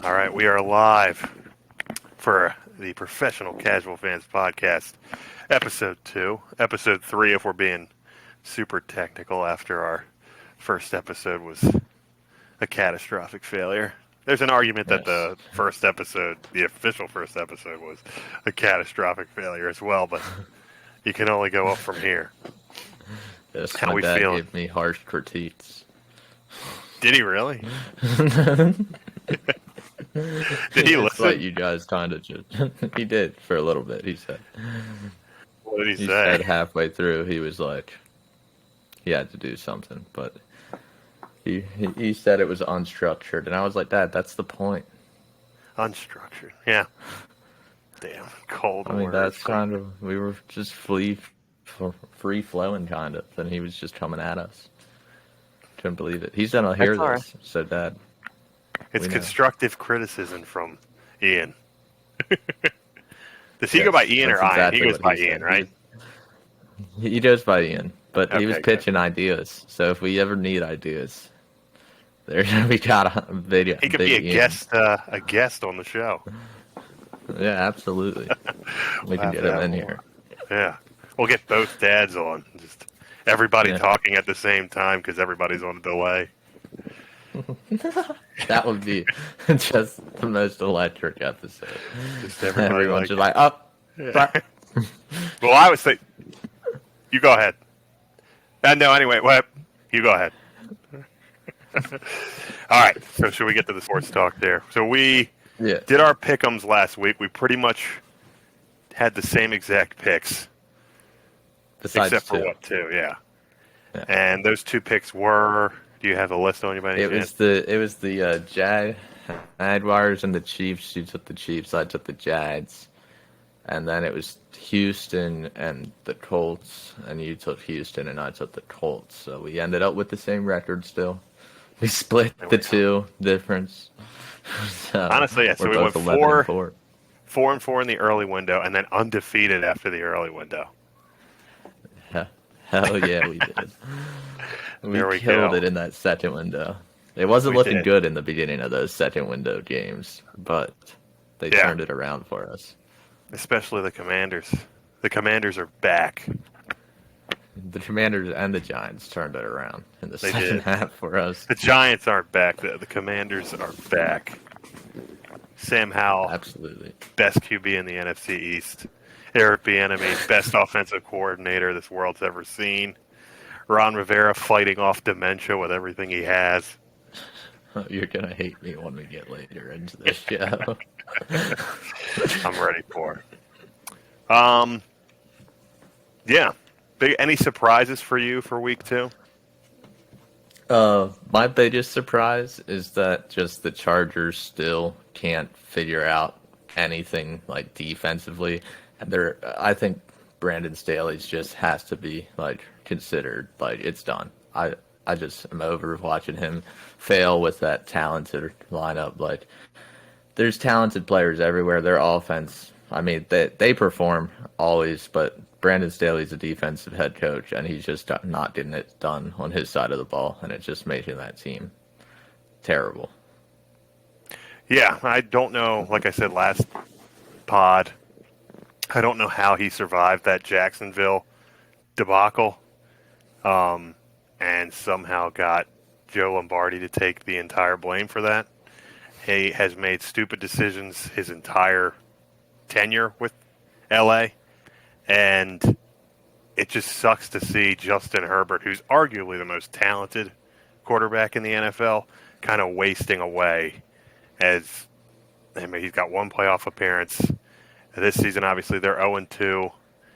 All right, we are live for the Professional Casual Fans Podcast, Episode 2. Episode 3, if we're being super technical, after our first episode was a catastrophic failure. There's an argument that the first episode, the official first episode, was a catastrophic failure as well, but you can only go up from here. Yes, How my we dad feeling? gave me harsh critiques. Did he really? Did he It's listen? like you guys kind of just... He did, for a little bit, he said. What did he He say? said halfway through, he was like, he had to do something, but he said it was unstructured, and I was like, Dad, that's the point. Unstructured, yeah. Damn, cold. I mean, that's kind of, we were just free-flowing, kind of, and he was just coming at us. Couldn't believe it. He's gonna hear this, so Dad. It's constructive criticism from Ian. Does he Yes, go by Ian or that's Ian? exactly He goes what by he Ian, said. right? He goes by Ian, but he was Okay, good. pitching ideas. So if we ever need ideas, we got a video. He could be a guest on the show. Yeah, absolutely. We can get him in here. Yeah, we'll get both dads on. Just everybody Yeah. talking at the same time because everybody's on a delay. That would be just the most electric episode. Just everybody Everyone's just like, like, up. well, I was thinking. You go ahead. No, anyway, what? You go ahead. All right. So, should we get to the sports talk there? So we Yeah. did our pick'ems last week. We pretty much had the same exact picks, Besides except for two. what two? Yeah. Yeah. And those two picks were. Do you have the list on you by any It chance? was the Jaguars and the Chiefs. You took the Chiefs. I took the Jags. And then it was Houston and the Colts, and you took Houston and I took the Colts. So we ended up with the same record still. We split the two difference. So Honestly, yeah. So we we're went both 11-4. 4-4 in the early window, and then undefeated after the early window. Hell yeah, we did. There we killed go. it in that second window. It wasn't We looking did. good in the beginning of those second window games, but they Yeah. turned it around for us. Especially the Commanders. The Commanders are back. The Commanders and the Giants turned it around in the They second did. half for us. The Giants aren't back. The Commanders are back. Sam Howell, Absolutely. best QB in the NFC East. Eric Bieniemy, best offensive coordinator this world's ever seen. Ron Rivera fighting off dementia with everything he has. You're going to hate me when we get later into this show. I'm ready for it. Yeah. Any surprises for you for week 2? My biggest surprise is that just the Chargers still can't figure out anything like defensively. And I think Brandon Staley's just has to be like considered like it's done. I just am over watching him fail with that talented lineup. Like there's talented players everywhere. Their offense, I mean, they perform always, but Brandon Staley's a defensive head coach, and he's just not getting it done on his side of the ball, and it's just making that team terrible. Yeah, I don't know. Like I said last pod, I don't know how he survived that Jacksonville debacle, and somehow got Joe Lombardi to take the entire blame for that. He has made stupid decisions his entire tenure with LA, and it just sucks to see Justin Herbert, who's arguably the most talented quarterback in the NFL, kind of wasting away. As I mean, he's got one playoff appearance this season. Obviously, they're 0-2,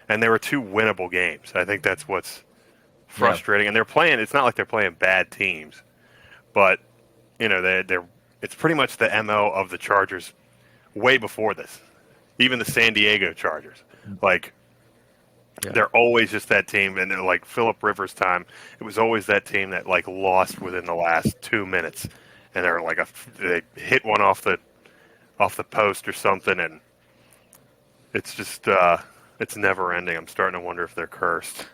and there were 2 winnable games. I think that's what's frustrating. Yeah. And they're playing. It's not like they're playing bad teams, but you know they're. It's pretty much the MO of the Chargers way before this. Even the San Diego Chargers, like they're always just that team. And like Phillip Rivers' time, it was always that team that like lost within the last 2 minutes, and they're like they hit one off the post or something, and it's just it's never ending. I'm starting to wonder if they're cursed,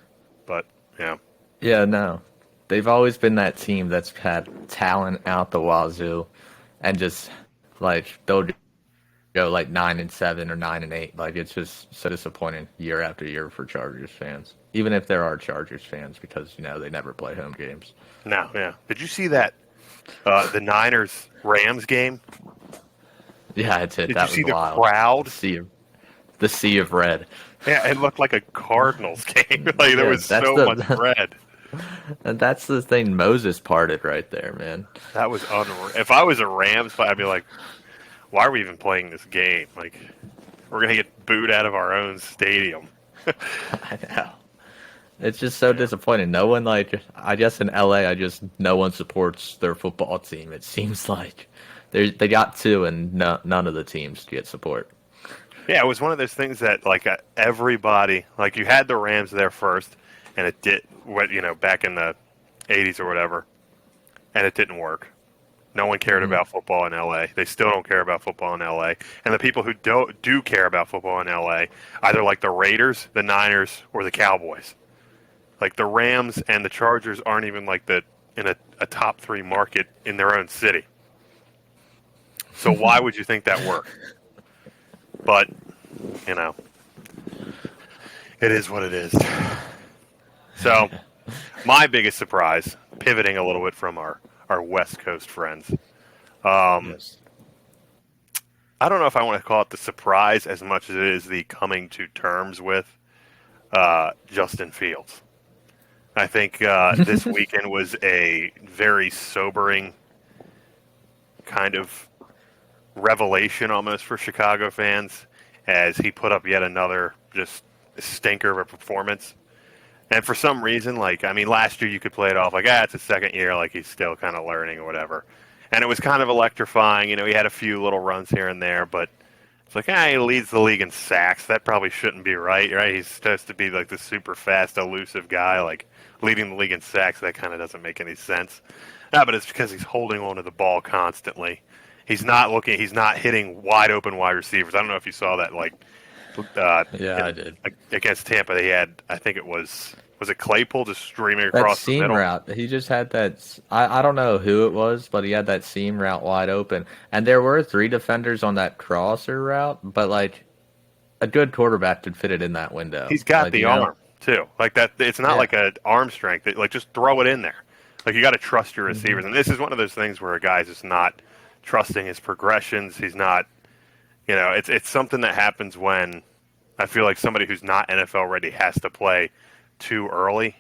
but yeah. Yeah, no, they've always been that team that's had talent out the wazoo, and just Like they'll go like 9-7 or 9-8. Like it's just so disappointing year after year for Chargers fans. Even if there are Chargers fans, because they never play home games. No, yeah. Did you see that the Niners Rams game? Yeah, it's it. Did you That see was the wild. crowd? The sea of red. Yeah, it looked like a Cardinals game. Like there Yeah, was so much red. and that's the thing Moses parted right there, man. That was unreal. If I was a Rams fan, I'd be like, why are we even playing this game? Like, we're gonna get booed out of our own stadium. I know. It's just so disappointing. No one I guess in LA, no one supports their football team. It seems like they got two, and none of the teams get support. Yeah, it was one of those things that like everybody, like you had the Rams there first, and it did what back in the '80s or whatever, and it didn't work. No one cared about football in LA. They still don't care about football in LA. And the people who do care about football in LA, either like the Raiders, the Niners, or the Cowboys. Like the Rams and the Chargers aren't even like in a top 3 market in their own city. So why would you think that worked? But, it is what it is. So, my biggest surprise, pivoting a little bit from our West Coast friends, Yes. I don't know if I want to call it the surprise as much as it is the coming to terms with Justin Fields. I think this weekend was a very sobering kind of revelation almost for Chicago fans as he put up yet another just stinker of a performance. And for some reason, last year you could play it off like, it's his second year, like he's still kind of learning or whatever. And it was kind of electrifying. He had a few little runs here and there, but it's like, he leads the league in sacks. That probably shouldn't be right? He's supposed to be like the super fast, elusive guy, like leading the league in sacks. That kind of doesn't make any sense. No, but it's because he's holding on to the ball constantly. He's not hitting wide open wide receivers. I don't know if you saw that, Yeah, I did. against Tampa. They had, I think it was it Claypool just streaming That across the seam middle. route, he just had that. I don't know who it was, but he had that seam route wide open. And there were 3 defenders on that crosser route, but a good quarterback could fit it in that window. He's got the arm too, like that. It's not like a arm strength. Just throw it in there. Like you got to trust your receivers, and this is one of those things where a guy's just not trusting his progressions. He's not, it's something that happens when I feel like somebody who's not NFL ready has to play too early,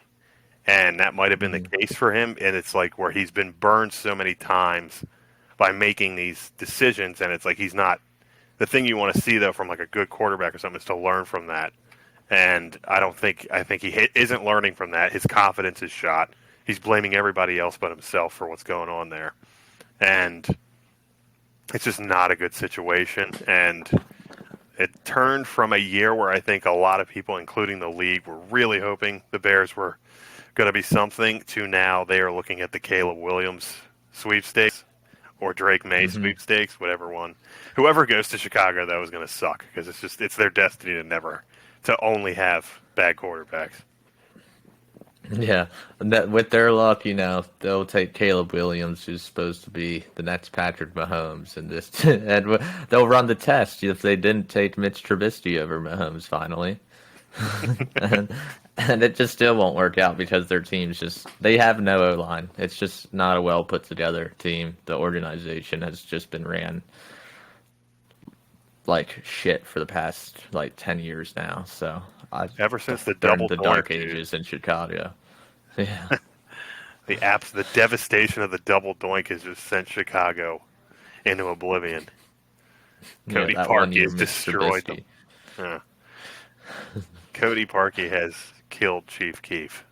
and that might have been the case for him. And it's like where he's been burned so many times by making these decisions, and it's like he's not. The thing you want to see though from like a good quarterback or something is to learn from that. And I think he isn't learning from that. His confidence is shot. He's blaming everybody else but himself for what's going on there, and it's just not a good situation. And it turned from a year where I think a lot of people, including the league, were really hoping the Bears were going to be something to now they are looking at the Caleb Williams sweepstakes or Drake May sweepstakes, whatever one. Whoever goes to Chicago, though, is going to suck because it's their destiny to only have bad quarterbacks. Yeah, with their luck, they'll take Caleb Williams, who's supposed to be the next Patrick Mahomes, and they'll run the test if they didn't take Mitch Trubisky over Mahomes finally, and it just still won't work out because their team's they have no O-line. It's just not a well put together team. The organization has just been ran like shit for the past 10 years now. So Ever since the they're double in the doink, dark dude. ages in Chicago. Yeah. The devastation of the double doink has just sent Chicago into oblivion. Cody that 1 Parkey year has destroyed them. Yeah. Cody Parkey has killed Chief Keef.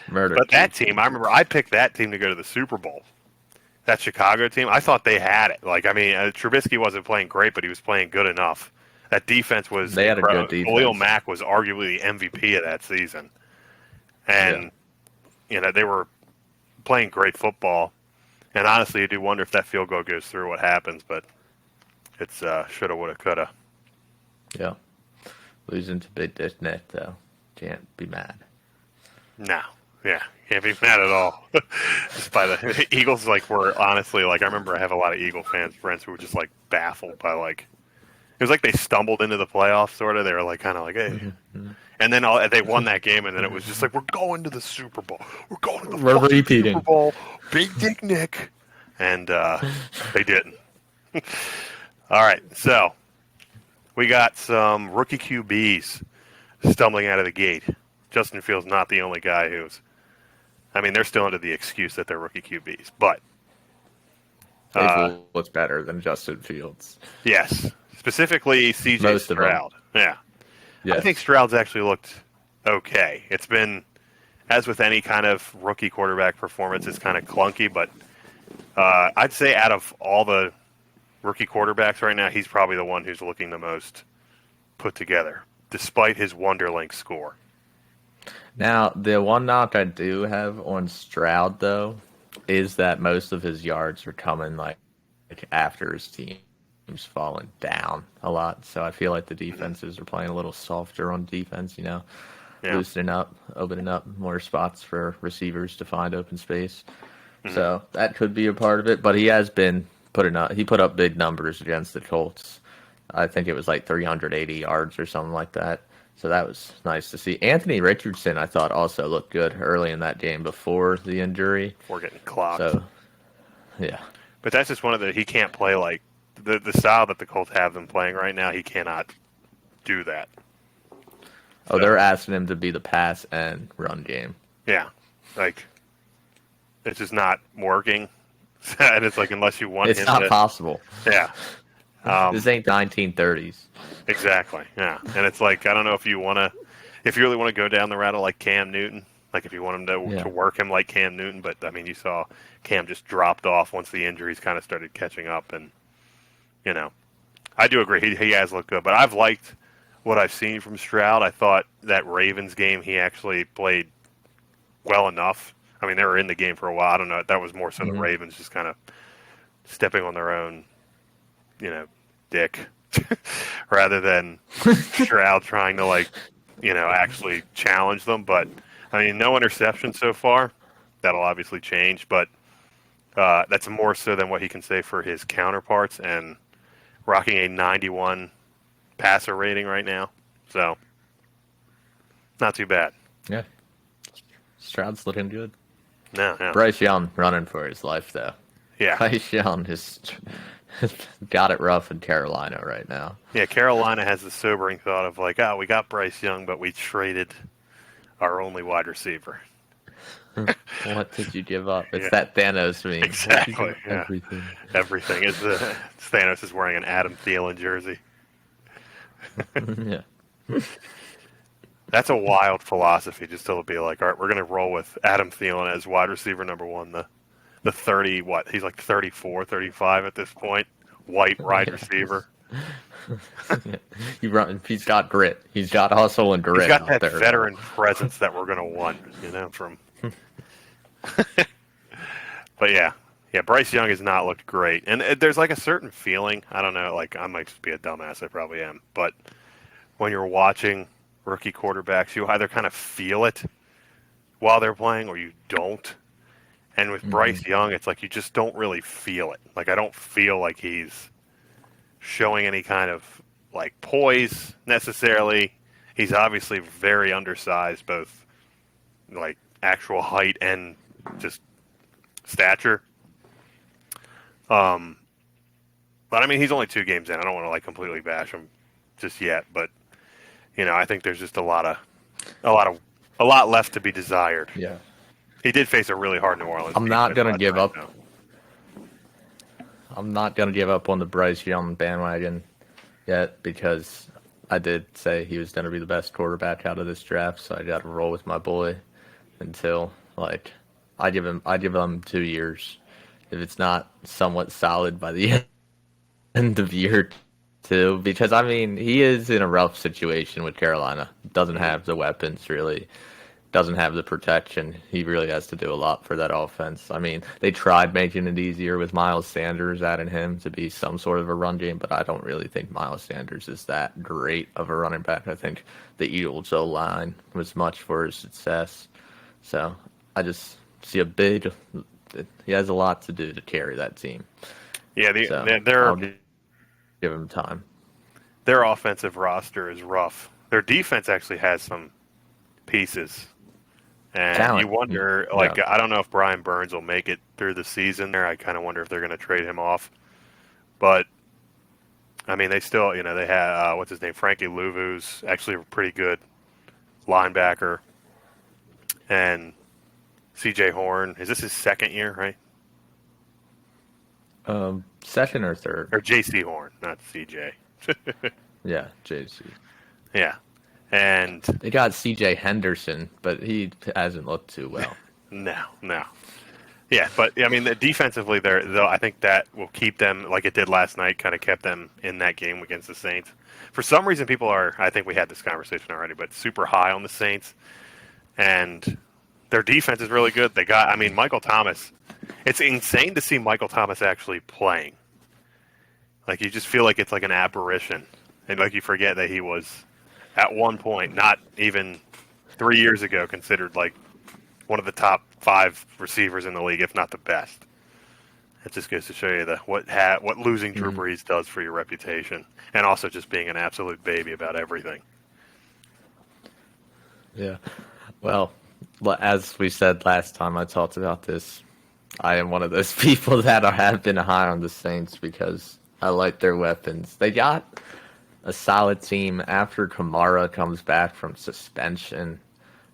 Murder. But that team, I remember I picked that team to go to the Super Bowl. That Chicago team, I thought they had it. Trubisky wasn't playing great, but he was playing good enough. That defense was They had a incredible. good defense. Khalil Mack was arguably the MVP of that season. And, they were playing great football. And honestly, you do wonder if that field goal goes through, what happens. But it's shoulda, woulda, coulda. Yeah. Losing to Big Dick Nick, though. Can't be mad. No. Yeah, can't be mad at all. Just by the Eagles, like were honestly like I remember I have a lot of Eagle friends who were just like baffled by like it was like they stumbled into the playoffs sort of. They were like kind of like hey, and then they won that game, and then it was just like we're going to the Super Bowl. We're going to the We're fucking Super repeating. Bowl. Big Dick Nick, and they didn't. All right, so we got some rookie QBs stumbling out of the gate. Justin Fields not the only guy who's. I mean, they're still under the excuse that they're rookie QBs, but They've looked better than Justin Fields. yes, specifically CJ Most of them. Stroud. Yeah, I Yes. think Stroud's actually looked okay. It's been, as with any kind of rookie quarterback performance, it's kind of clunky, but I'd say out of all the rookie quarterbacks right now, he's probably the one who's looking the most put together, despite his Wonderlink score. Now, the one knock I do have on Stroud, though, is that most of his yards are coming like after his team's fallen down a lot. So I feel like the defenses are playing a little softer on defense, Yeah. loosening up, opening up more spots for receivers to find open space. So that could be a part of it. But he has been he put up big numbers against the Colts. I think it was like 380 yards or something like that. So that was nice to see. Anthony Richardson, I thought, also looked good early in that game before the injury. Before getting clocked. So, yeah. But that's just one of he can't play like the style that the Colts have them playing right now. He cannot do that. Oh, they're asking him to be the pass and run game. Yeah, like it's just not working. And it's like unless you want It's him not to, possible. yeah, This ain't 1930s. exactly. Yeah, and it's like I don't know if you really want to go down the route of like Cam Newton, like if you want him to work him like Cam Newton. But I mean, you saw Cam just dropped off once the injuries kind of started catching up, and I do agree he has looked good. But I've liked what I've seen from Stroud. I thought that Ravens game he actually played well enough. I mean, they were in the game for a while. I don't know. That was more so the Ravens just kind of stepping on their own, dick, rather than Stroud trying to actually challenge them. But I mean, no interception so far. That'll obviously change, but that's more so than what he can say for his counterparts and rocking a 91 passer rating right now. So not too bad. Yeah. Stroud's looking good. No. Bryce Young running for his life, though. Yeah. Bryce Young just got it rough in Carolina right now. Yeah, Carolina has the sobering thought of like, we got Bryce Young, but we traded our only wide receiver. What did you give up? It's that Thanos meme. Exactly. Yeah. Everything. Everything. Thanos is wearing an Adam Thielen jersey. Yeah. That's a wild philosophy, just to be like, all right, we're going to roll with Adam Thielen as wide receiver number one, the 30, he's like 34, 35 at this point, white wide receiver. He's got grit. He's got hustle and grit. He's got out that there. veteran presence that we're going to want, from. But yeah, Bryce Young has not looked great. And there's like a certain feeling, I don't know, like I might just be a dumbass, I probably am, but when you're watching rookie quarterbacks, you either kind of feel it while they're playing or you don't. And with Bryce Young, it's like you just don't really feel it. Like I don't feel like he's showing any kind of like poise necessarily. He's obviously very undersized, both like actual height and just stature. But I mean, he's only 2 games in. I don't want to like completely bash him just yet, but I think there's just a lot left to be desired. Yeah. He did face a really hard New Orleans. I'm not going to give up. Though. I'm not going to give up on the Bryce Young bandwagon yet because I did say he was going to be the best quarterback out of this draft, so I got to roll with my boy until I give him 2 years. If it's not somewhat solid by the end of year 2, because I mean he is in a rough situation with Carolina. Doesn't have the weapons really. Doesn't have the protection. He really has to do a lot for that offense. I mean, they tried making it easier with Miles Sanders, adding him to be some sort of a run game, but I don't really think Miles Sanders is that great of a running back. I think the Eagles' O-line was much for his success. So I just see a big. He has a lot to do to carry that team. Yeah, So their I'll give him time. their offensive roster is rough. Their defense actually has some pieces, and you Talent. wonder, Yeah. like, I don't know if Brian Burns will make it through the season. There, I kind of wonder if they're going to trade him off. But I mean, they still, they had what's his name, Frankie Louvu's actually a pretty good linebacker, and C.J. Horn. Is this his second year, right? Second or third. Or J.C. Horn, not C.J. Yeah, JC. Yeah, and They got C.J. Henderson, but he hasn't looked too well. no. Yeah, but I mean, defensively, though, I think that will keep them like it did last night. Kind of kept them in that game against the Saints. For some reason, people are. I think we had this conversation already, but super high on the Saints, and their defense is really good. They got. I mean, Michael Thomas. It's insane to see Michael Thomas actually playing. Like you just feel like it's like an apparition, and like you forget that he was at one point, not even 3 years ago, considered like one of the top 5 receivers in the league, if not the best. It just goes to show you what losing Drew Brees does for your reputation, and also just being an absolute baby about everything. Yeah. Well, as we said last time I talked about this, I am one of those people that have been high on the Saints because I like their weapons. They got a solid team after Kamara comes back from suspension.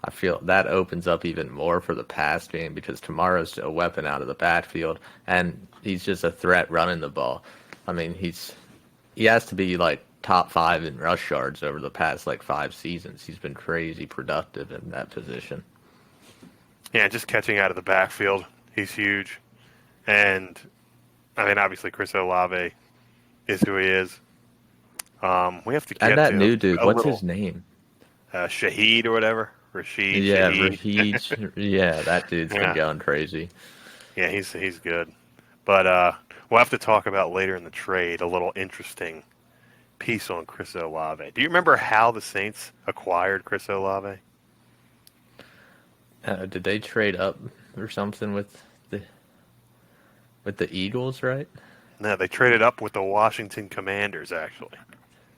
I feel that opens up even more for the pass game because Kamara's a weapon out of the backfield, and he's just a threat running the ball. I mean, he has to be like top 5 in rush yards over the past like 5 seasons. He's been crazy productive in that position. Yeah, just catching out of the backfield, he's huge. And I mean, obviously, Chris Olave is who he is. We have to get And that to new dude, a what's little his name? Shahid or whatever. Rashid Yeah, Shaheed. Rahid. Yeah, that dude's been Yeah, going crazy. yeah, he's good. But we'll have to talk about later in the trade a little interesting piece on Chris Olave. Do you remember how the Saints acquired Chris Olave? Did they trade up or something with the Eagles, right? No, they traded up with the Washington Commanders, actually.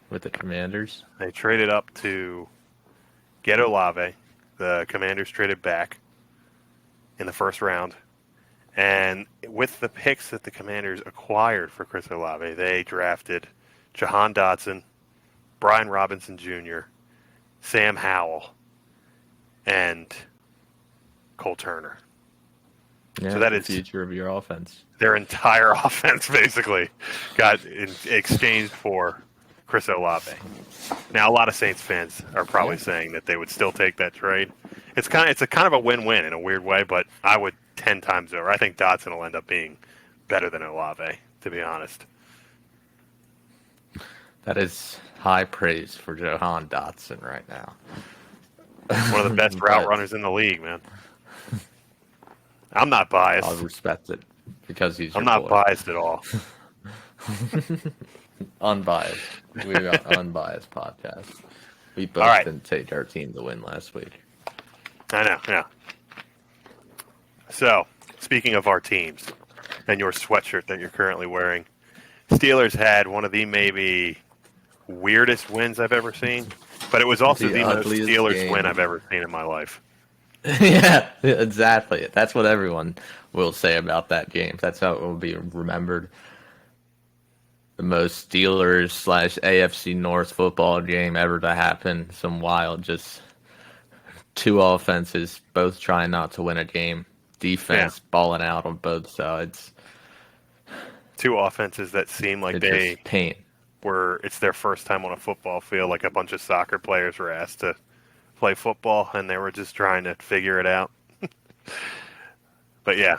With the Commanders? They traded up to get Olave. The Commanders traded back in the first round. And with the picks that the Commanders acquired for Chris Olave, they drafted Jahan Dotson, Brian Robinson Jr., Sam Howell, and Cole Turner. Yeah, So that the is future of your offense. their entire offense basically got exchanged for Chris Olave. Now, a lot of Saints fans are probably saying that they would still take that trade. It's a kind of a win-win in a weird way, but I would 10 times over. I think Dotson will end up being better than Olave, to be honest. That is high praise for Jahan Dotson right now. One of the best route runners in the league, man. I'm not biased. I'll respect it because he's I'm your not boy. biased at all. Unbiased. We got unbiased podcast. We both All right. didn't take our team to win last week. I know, yeah. So, speaking of our teams and your sweatshirt that you're currently wearing, Steelers had one of the maybe weirdest wins I've ever seen, but it was also the most ugliest Steelers game. win I've ever seen in my life. Yeah, exactly. That's what everyone will say about that game. That's how it will be remembered. The most Steelers / AFC North football game ever to happen. Some wild, just 2 offenses, both trying not to win a game. Defense balling out on both sides. 2 offenses that seem like It's they just paint. it's their first time on a football field, like a bunch of soccer players were asked to play football and they were just trying to figure it out. But yeah,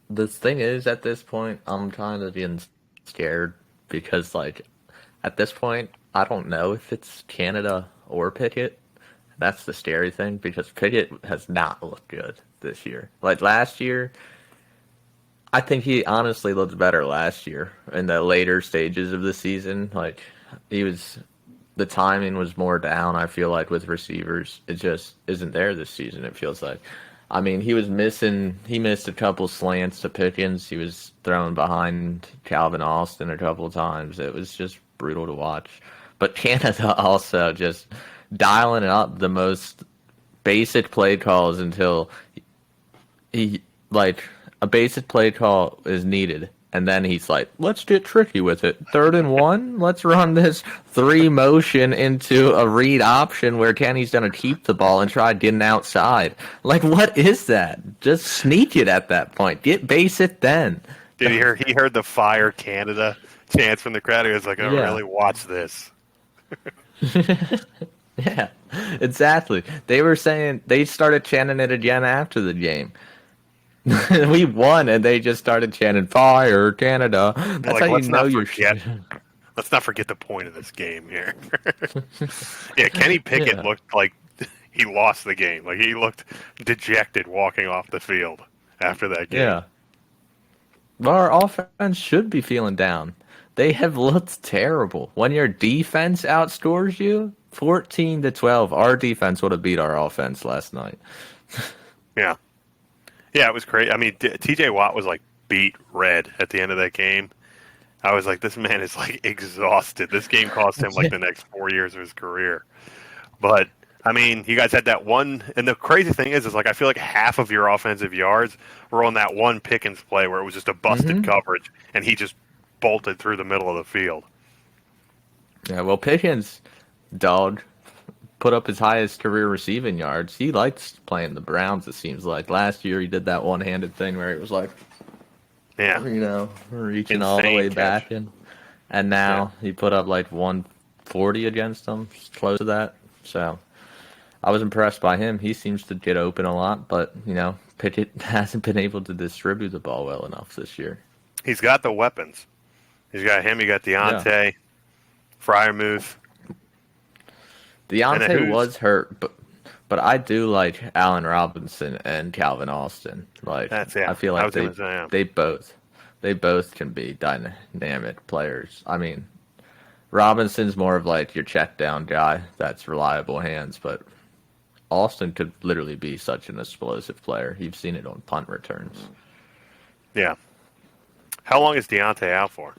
The thing is, at this point, I'm kind of getting scared because, like, at this point, I don't know if it's Canada or Pickett. That's the scary thing because Pickett has not looked good this year. Like last year, I think he honestly looked better last year in the later stages of the season. Like he was the timing was more down. I feel like with receivers, it just isn't there this season. It feels like. I mean, he missed a couple slants to Pickens. He was thrown behind Calvin Austin a couple times. It was just brutal to watch. But Canada also just dialing up the most basic play calls until he like a basic play call is needed, and then he's like, let's get tricky with it. 3rd and 1, let's run this 3 motion into a read option where Kenny's gonna keep the ball and try getting outside. Like, what is that? Just sneak it at that point. Get basic then. Did you hear? He heard the "Fire Canada" chants from the crowd. He was like, "Oh, Yeah. really? Watch this." Yeah, exactly. They were saying they started chanting it again after the game. We won, and they just started chanting "Fire Canada." That's Like, how you let's know not you're. forget. Let's not forget the point of this game here. Yeah, Kenny Pickett Yeah. looked like he lost the game. Like, he looked dejected walking off the field after that game. Yeah. Well, our offense should be feeling down. They have looked terrible. When your defense outscores you, 14-12, our defense would have beat our offense last night. Yeah. Yeah, it was great. I mean, TJ Watt was like beat red at the end of that game. I was like, this man is like exhausted. This game cost him like the next 4 years of his career. But I mean, you guys had that one, and the crazy thing is like I feel like half of your offensive yards were on that one Pickens play where it was just a busted coverage, and he just bolted through the middle of the field. Yeah, well, Pickens, dog, put up his highest career receiving yards. He likes playing the Browns, it seems like. Last year, he did that one-handed thing where it was like, Yeah, reaching all the Insane way catch. back. And now he put up like 140 against them, close to that. So I was impressed by him. He seems to get open a lot, but, Pickett hasn't been able to distribute the ball well enough this year. he's got the weapons. He's got him. You got Deontay, Fryermuth. Deontay who's- was hurt, but I do like Allen Robinson and Calvin Austin. Like, Yeah, I feel I like was gonna say, yeah. they both can be dynamic players. I mean, Robinson's more of like your check down guy that's reliable hands, but Austin could literally be such an explosive player. You've seen it on punt returns. Yeah. How long is Deontay out for?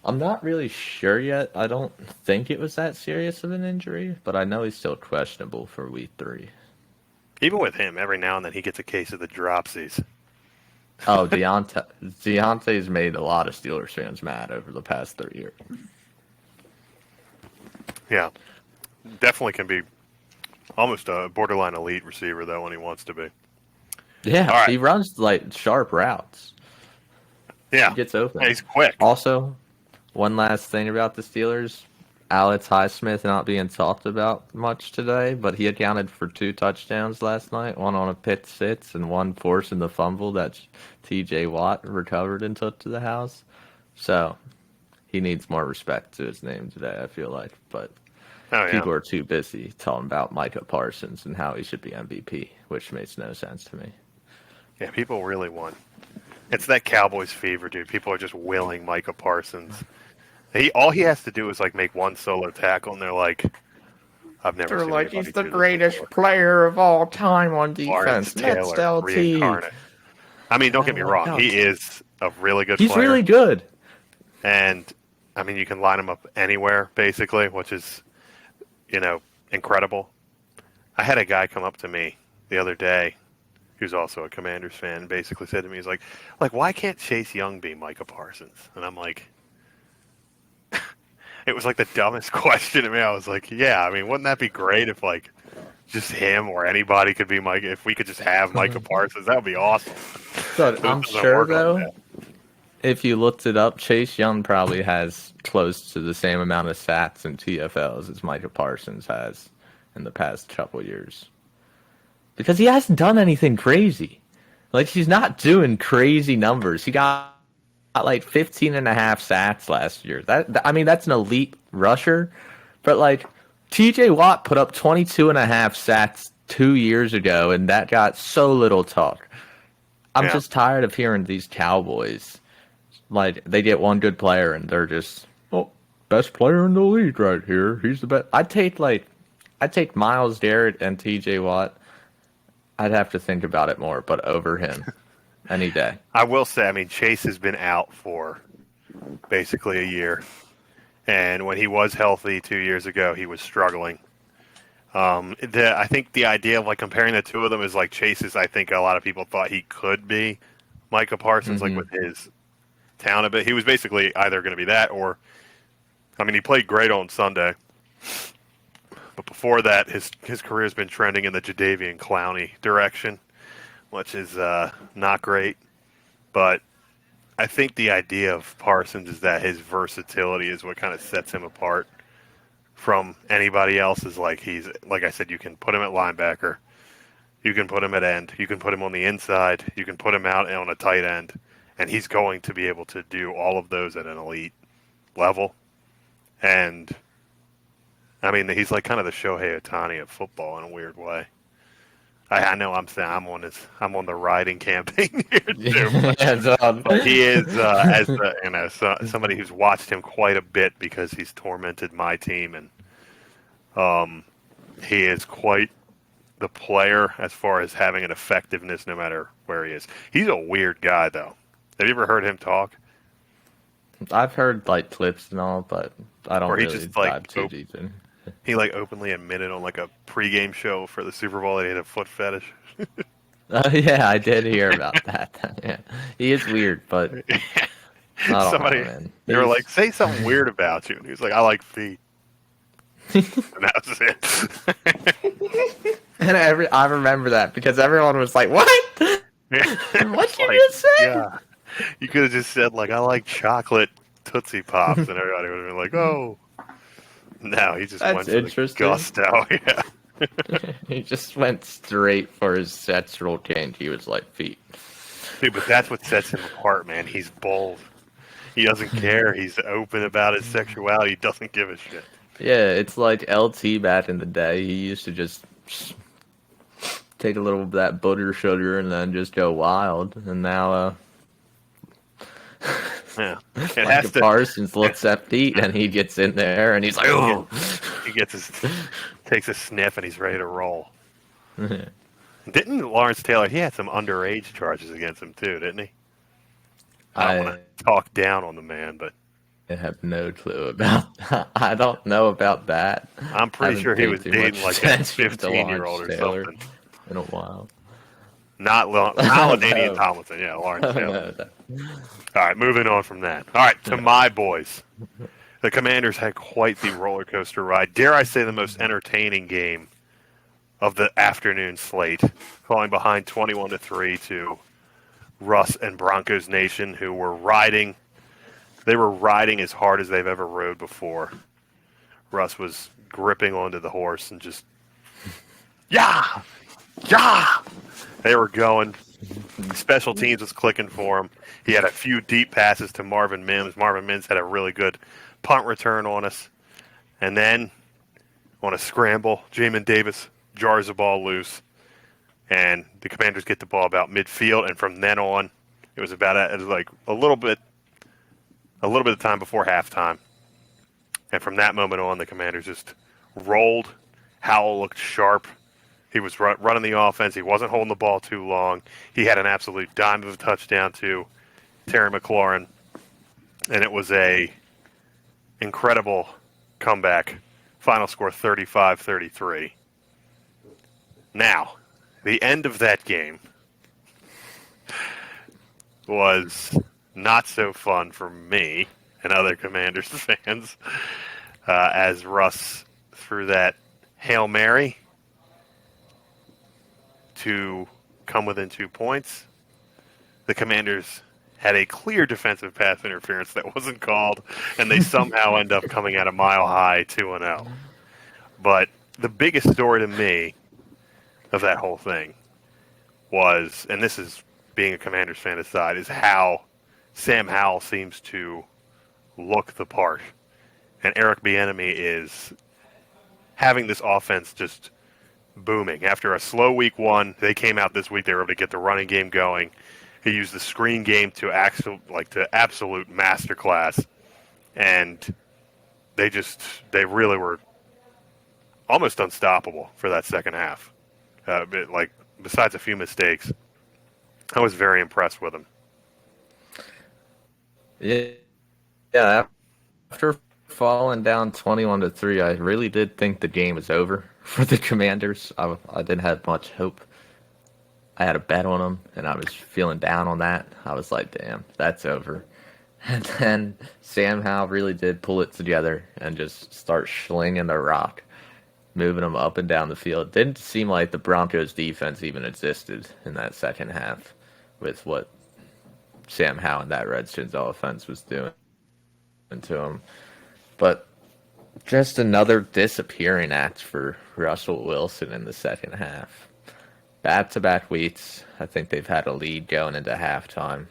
I'm not really sure yet. I don't think it was that serious of an injury, but I know he's still questionable for week 3. Even with him, every now and then he gets a case of the dropsies. Oh, Deontay's made a lot of Steelers fans mad over the past 3 years. Yeah. Definitely can be almost a borderline elite receiver, though, when he wants to be. Yeah, All right. he runs like sharp routes. Yeah. He gets open. Yeah, he's quick. Also, one last thing about the Steelers. Alex Highsmith not being talked about much today, but he accounted for 2 touchdowns last night, one on a pick six and one forcing the fumble that TJ Watt recovered and took to the house. So he needs more respect to his name today, I feel like. But Oh, yeah. people are too busy talking about Micah Parsons and how he should be MVP, which makes no sense to me. Yeah, people really want. It's that Cowboys fever, dude. People are just willing Micah Parsons. All he has to do is like make one solo tackle, and they're like, "I've never seen anybody do this before." player of all time on Lawrence Taylor reincarnate. I mean, don't get me Oh my wrong. God. He is a really good He's player. really good. And, I mean, you can line him up anywhere, basically, which is, incredible. I had a guy come up to me the other day who's also a Commanders fan, and basically said to me, he's like, why can't Chase Young be Micah Parsons? And I'm like, it was like the dumbest question to me. I was like, yeah, I mean, wouldn't that be great if, like, just him or anybody could be Micah? If we could just have Micah Parsons, that would be awesome. But So it I'm doesn't sure, work on though, that. if you looked it up, Chase Young probably has close to the same amount of sacks and TFLs as Micah Parsons has in the past couple years. Because he hasn't done anything crazy. Like, he's not doing crazy numbers. He got like 15 and a half sacks last year. I mean, that's an elite rusher. But, like, TJ Watt put up 22 and a half sacks 2 years ago, and that got so little talk. I'm Yeah. just tired of hearing these Cowboys. Like, they get one good player, and they're just, best player in the league right here. He's the best. I'd take Miles Garrett and T.J. Watt. I'd have to think about it more, but over him any day. I will say, I mean, Chase has been out for basically a year. And when he was healthy 2 years ago, he was struggling. I think the idea of like comparing the two of them is like Chase's. I think a lot of people thought he could be Micah Parsons, like Hmm. with his talent. But he was basically either going to be that or, I mean, he played great on Sunday. But before that, his career has been trending in the Jadeveon Clowney direction, which is not great. But I think the idea of Parsons is that his versatility is what kind of sets him apart from anybody else. Is like he's like I said, you can put him at linebacker, you can put him at end, you can put him on the inside, you can put him out on a tight end, and he's going to be able to do all of those at an elite level. And I mean, he's like kind of the Shohei Ohtani of football in a weird way. I know I'm saying I'm on the riding campaign here too, but he is as the, somebody who's watched him quite a bit because he's tormented my team, and he is quite the player as far as having an effectiveness no matter where he is. He's a weird guy though. Have you ever heard him talk? I've heard like clips and all, but I don't Or he really just like dive too deep in. he like openly admitted on like a pregame show for the Super Bowl that he had a foot fetish. Oh yeah, I did hear about that. Yeah, he is weird, but I don't Somebody know, man. they were He's like, say something weird about you, and he was like, I like feet, and that was it. and I remember that because everyone was like, "What? What you Like, just say?" yeah, you could have just said like, I like chocolate Tootsie Pops, and everybody would have been like, oh. No, he just That's went for the interesting. gusto. Yeah. He just went straight for his sexual kink. He was like, "Feet." Dude, but that's what sets him apart, man. He's bold. He doesn't care. He's open about his sexuality. He doesn't give a shit. Yeah, it's like LT back in the day. He used to just take a little of that butter sugar and then just go wild. And now, Yeah. It like has if to. Parsons looks at feet and he gets in there and he's like, "Oh." He takes a sniff and he's ready to roll. Didn't Lawrence Taylor? He had some underage charges against him too, didn't he? I don't I want to talk down on the man, but have no clue about. I don't know about that. I'm pretty Haven't sure he paid was too dating much like a attention to 15-year-old Lawrence or Taylor something. in a while. Not Oh LaDainian no! Tomlinson. Yeah, Lawrence Oh Taylor. no! All right, moving on from that. All right, to my boys. The Commanders had quite the roller coaster ride. Dare I say the most entertaining game of the afternoon slate, falling behind 21-3 to Russ and Broncos Nation, who were riding. They were riding as hard as they've ever rode before. Russ was gripping onto the horse and just, yeah, yeah. They were going. Special teams was clicking for him. He had a few deep passes to Marvin Mims. Marvin Mims had a really good punt return on us. And then on a scramble, Jamin Davis jars the ball loose. And the Commanders get the ball about midfield. And from then on, it was like a little bit of time before halftime. And from that moment on, the Commanders just rolled. Howell looked sharp. He was running the offense. He wasn't holding the ball too long. He had an absolute dime of a touchdown to Terry McLaurin. And it was a incredible comeback. Final score 35-33. Now, the end of that game was not so fun for me and other Commanders fans as Russ threw that Hail Mary to come within 2 points. The Commanders had a clear defensive pass interference that wasn't called, and they somehow end up coming at a mile high 2-0. But the biggest story to me of that whole thing was, and this is being a Commanders fan aside, is how Sam Howell seems to look the part. And Eric Bieniemy is having this offense just booming. After a slow week one, they came out this week. They were able to get the running game going. He used the screen game to absolute masterclass, and they really were almost unstoppable for that second half. Like besides a few mistakes, I was very impressed with them. Yeah, yeah. After falling down 21-3, I really did think the game was over for the Commanders. I didn't have much hope. I had a bet on them, and I was feeling down on that. I was like, damn, that's over. And then Sam Howell really did pull it together and just start slinging the rock, moving them up and down the field. Didn't seem like the Broncos defense even existed in that second half with what Sam Howell and that Redskins offense was doing to him. But just another disappearing act for Russell Wilson in the second half. Back-to-back weeks, I think they've had a lead going into halftime,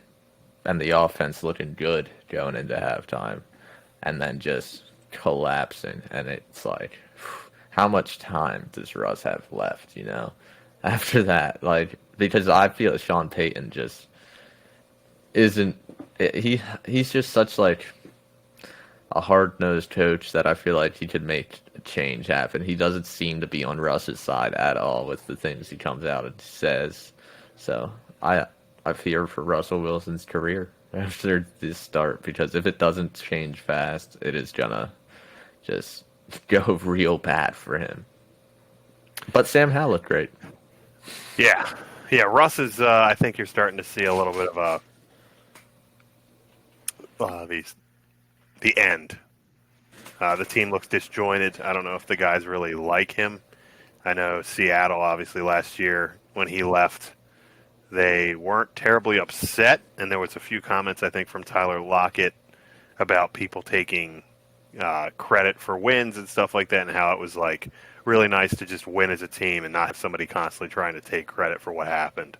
and the offense looking good going into halftime, and then just collapsing. And it's like, how much time does Russ have left, after that? Like, because I feel Sean Payton just isn't, he's just such like a hard-nosed coach that I feel like he could make a change happen. He doesn't seem to be on Russ's side at all with the things he comes out and says. So I fear for Russell Wilson's career after this start, because if it doesn't change fast, it is gonna just go real bad for him. But Sam Howell looked great. Yeah, yeah. Russ is. I think you're starting to see a little bit of the end. The team looks disjointed. I don't know if the guys really like him. I know Seattle, obviously, last year when he left, they weren't terribly upset, and there was a few comments, I think, from Tyler Lockett about people taking credit for wins and stuff like that, and how it was like really nice to just win as a team and not have somebody constantly trying to take credit for what happened.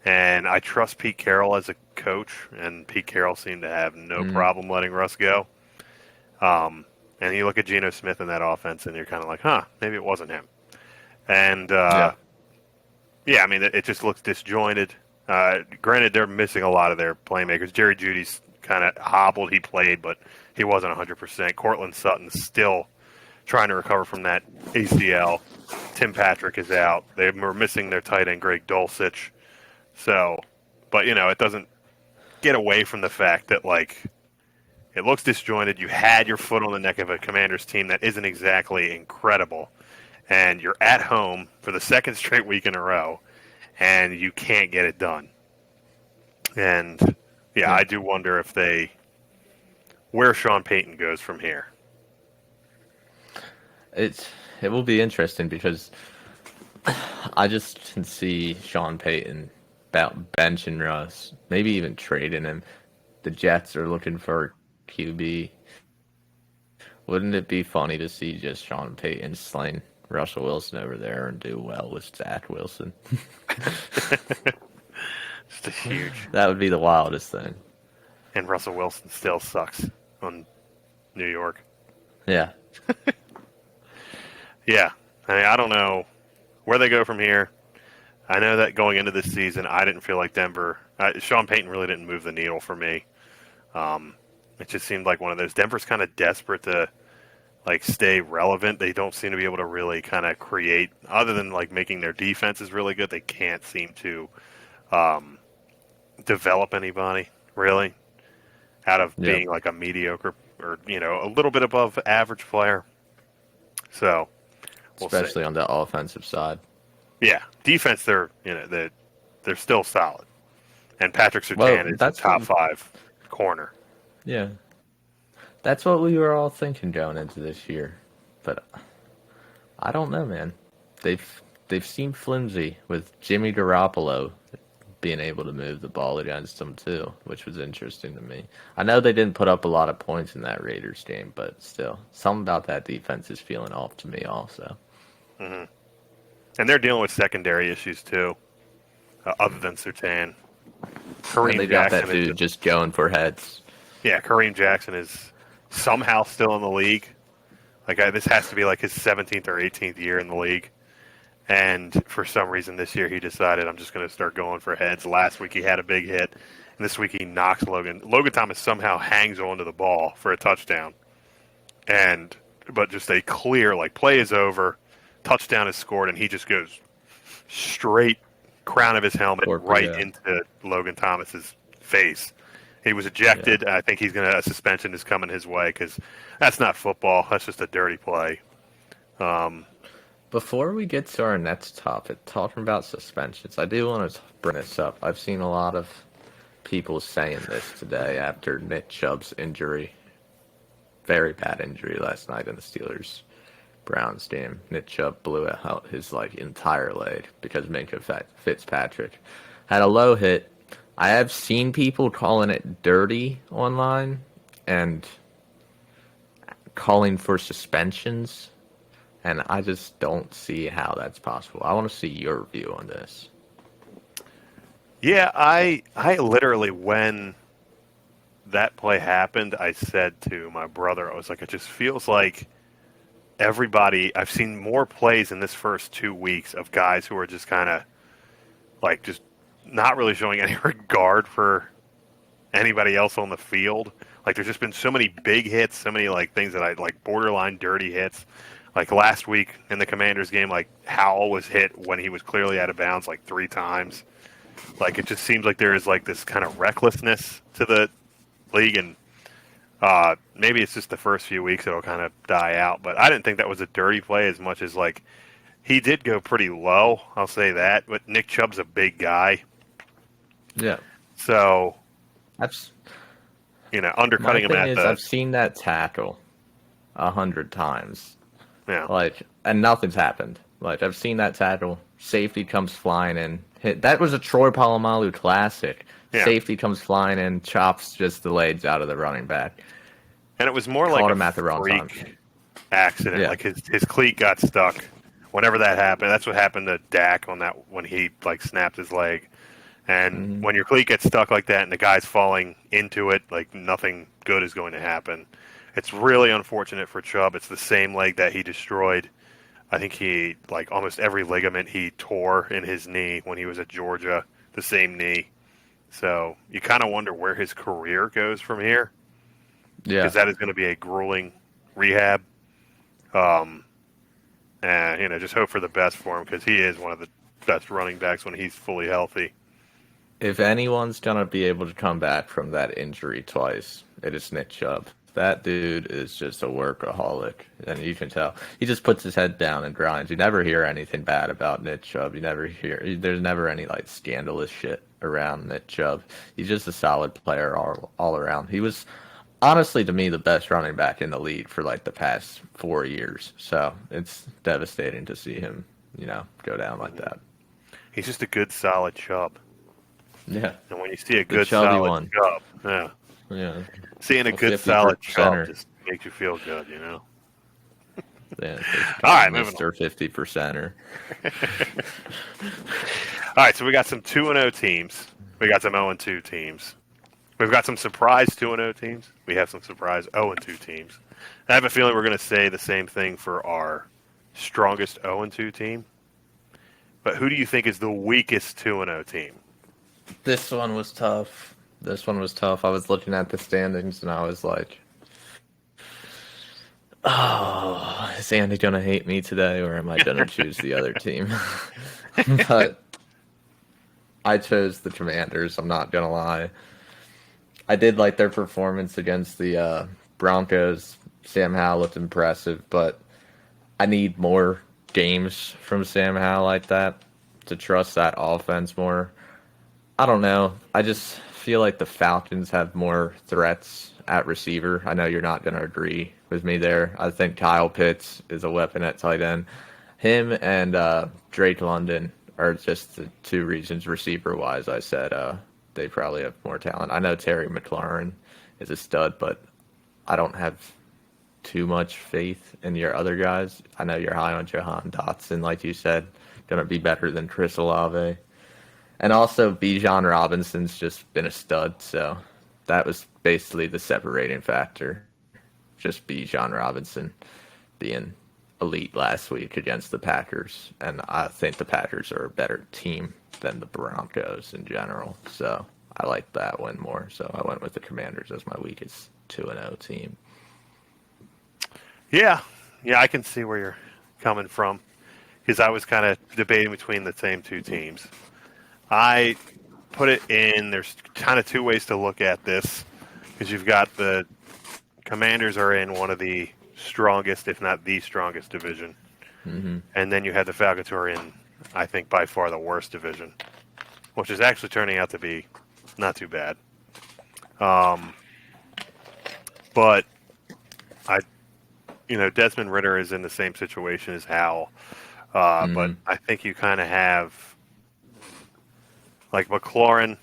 And I trust Pete Carroll as a coach, and Pete Carroll seemed to have no problem letting Russ go. And you look at Geno Smith in that offense, and you're kind of like, maybe it wasn't him. And, I mean, it just looks disjointed. Granted, they're missing a lot of their playmakers. Jerry Jeudy's kind of hobbled. He played, but he wasn't 100%. Cortland Sutton's still trying to recover from that ACL. Tim Patrick is out. They were missing their tight end, Greg Dulcich. So, but, it doesn't get away from the fact that, like, it looks disjointed. You had your foot on the neck of a Commanders team that isn't exactly incredible. And you're at home for the second straight week in a row, and you can't get it done. And, I do wonder where Sean Payton goes from here. It will be interesting because I just can see Sean Payton about benching Russ, maybe even trading him. The Jets are looking for QB. Wouldn't it be funny to see just Sean Payton slaying Russell Wilson over there and do well with Zach Wilson? Just a huge. That would be the wildest thing. And Russell Wilson still sucks on New York. Yeah. Yeah. I mean, I don't know where they go from here. I know that going into this season, I didn't feel like Denver. Sean Payton really didn't move the needle for me. It just seemed like one of those. Denver's kind of desperate to stay relevant. They don't seem to be able to really kind of create, other than making their defenses really good. They can't seem to develop anybody really out of being a mediocre or a little bit above average player. So, especially on the offensive side. Yeah, defense they're still solid, and Patrick Surtain is a top 5 corner. Yeah, that's what we were all thinking going into this year, but I don't know, man. They've seemed flimsy with Jimmy Garoppolo being able to move the ball against them too, which was interesting to me. I know they didn't put up a lot of points in that Raiders game, but still, something about that defense is feeling off to me also. Mm-hmm. And they're dealing with secondary issues too, other than Surtain. Kareem they got Jackson that dude just going for heads. Yeah, Kareem Jackson is somehow still in the league. This has to be his 17th or 18th year in the league. And for some reason this year he decided, I'm just going to start going for heads. Last week he had a big hit, and this week he knocks Logan. Logan Thomas somehow hangs onto the ball for a touchdown. but just a clear, like, play is over, touchdown is scored, and he just goes straight crown of his helmet right Yeah. into Logan Thomas's face. He was Yeah. ejected. I think a suspension is coming his way because that's not football. That's just a dirty play. Before we get to our next topic, talking about suspensions, I do want to bring this up. I've seen a lot of people saying this today after Nick Chubb's injury. Very bad injury last night in the Steelers Browns game. Nick Chubb blew out his entire leg because Minka Fitzpatrick had a low hit. I have seen people calling it dirty online and calling for suspensions, and I just don't see how that's possible. I want to see your view on this. Yeah, I literally, when that play happened, I said to my brother, I was like, it just feels like everybody. I've seen more plays in this first 2 weeks of guys who are just kind of like just not really showing any regard for anybody else on the field. Like, there's just been so many big hits, so many like things that I like borderline dirty hits. Like last week in the Commanders game, like Howell was hit when he was clearly out of bounds like 3 times. Like, it just seems like there is like this kind of recklessness to the league, and maybe it's just the first few weeks it'll kind of die out. But I didn't think that was a dirty play as much as like he did go pretty low. I'll say that. But Nick Chubb's a big guy, Yeah. so That's undercutting my him thing at is the I've seen that tackle 100 times. yeah. And nothing's happened. Like, I've seen that tackle. Safety comes flying in. Hit. That was a Troy Polamalu classic. Yeah. Safety comes flying in, chops just the legs out of the running back. And it was more Caught like him at the a wrong time. freak accident. Yeah. Like his cleat got stuck. Whenever that happened, that's what happened to Dak on that when he like snapped his leg. And when your cleat gets stuck like that and the guy's falling into it, like nothing good is going to happen. It's really unfortunate for Chubb. It's the same leg that he destroyed. I think he, like almost every ligament he tore in his knee when he was at Georgia, the same knee. So you kind of wonder where his career goes from here, Yeah. because that is going to be a grueling rehab. And just hope for the best for him because he is one of the best running backs when he's fully healthy. If anyone's going to be able to come back from that injury twice, it is Nick Chubb. That dude is just a workaholic, and you can tell. He just puts his head down and grinds. You never hear anything bad about Nick Chubb. There's never any like scandalous shit around Nick Chubb. He's just a solid player all around. He was honestly, to me, the best running back in the league for like the past 4 years. So it's devastating to see him, go down like that. He's just a good, solid Chubb. Yeah. And when you see a The good, chubby solid one. Chubb, yeah, Yeah. seeing a good, 50%er. solid Chubb just makes you feel good, Yeah. All right, moving Mr. 50%er. All right, so we got some 2-0 teams. We got some 0-2 teams. We've got some surprise 2-0 teams. We have some surprise 0-2 teams. I have a feeling we're going to say the same thing for our strongest 0-2 team. But who do you think is the weakest 2-0 team? This one was tough. I was looking at the standings and I was like, oh, is Andy going to hate me today or am I going to choose the other team? But I chose the Commanders, I'm not going to lie. I did like their performance against the Broncos. Sam Howell looked impressive, but I need more games from Sam Howell like that to trust that offense more. I don't know. I just feel like the Falcons have more threats at receiver. I know you're not going to agree with me there. I think Kyle Pitts is a weapon at tight end. Him and Drake London are just the two reasons receiver-wise I said they probably have more talent. I know Terry McLaurin is a stud, but I don't have too much faith in your other guys. I know you're high on Jahan Dotson, like you said, going to be better than Chris Olave. And also, Bijan Robinson's just been a stud, so that was basically the separating factor. Just Bijan Robinson being elite last week against the Packers. And I think the Packers are a better team than the Broncos in general. So I like that one more. So I went with the Commanders as my weakest 2-0 team. Yeah, yeah, I can see where you're coming from because I was kind of debating between the same two teams. I put it in. There's kind of two ways to look at this because you've got the Commanders are in one of the strongest, if not the strongest division, Hmm. and then you have the Falcons who are in, I think, by far the worst division, which is actually turning out to be not too bad. But I, Desmond Ritter is in the same situation as Howell, but Hmm. I think you kind of have like McLaurin.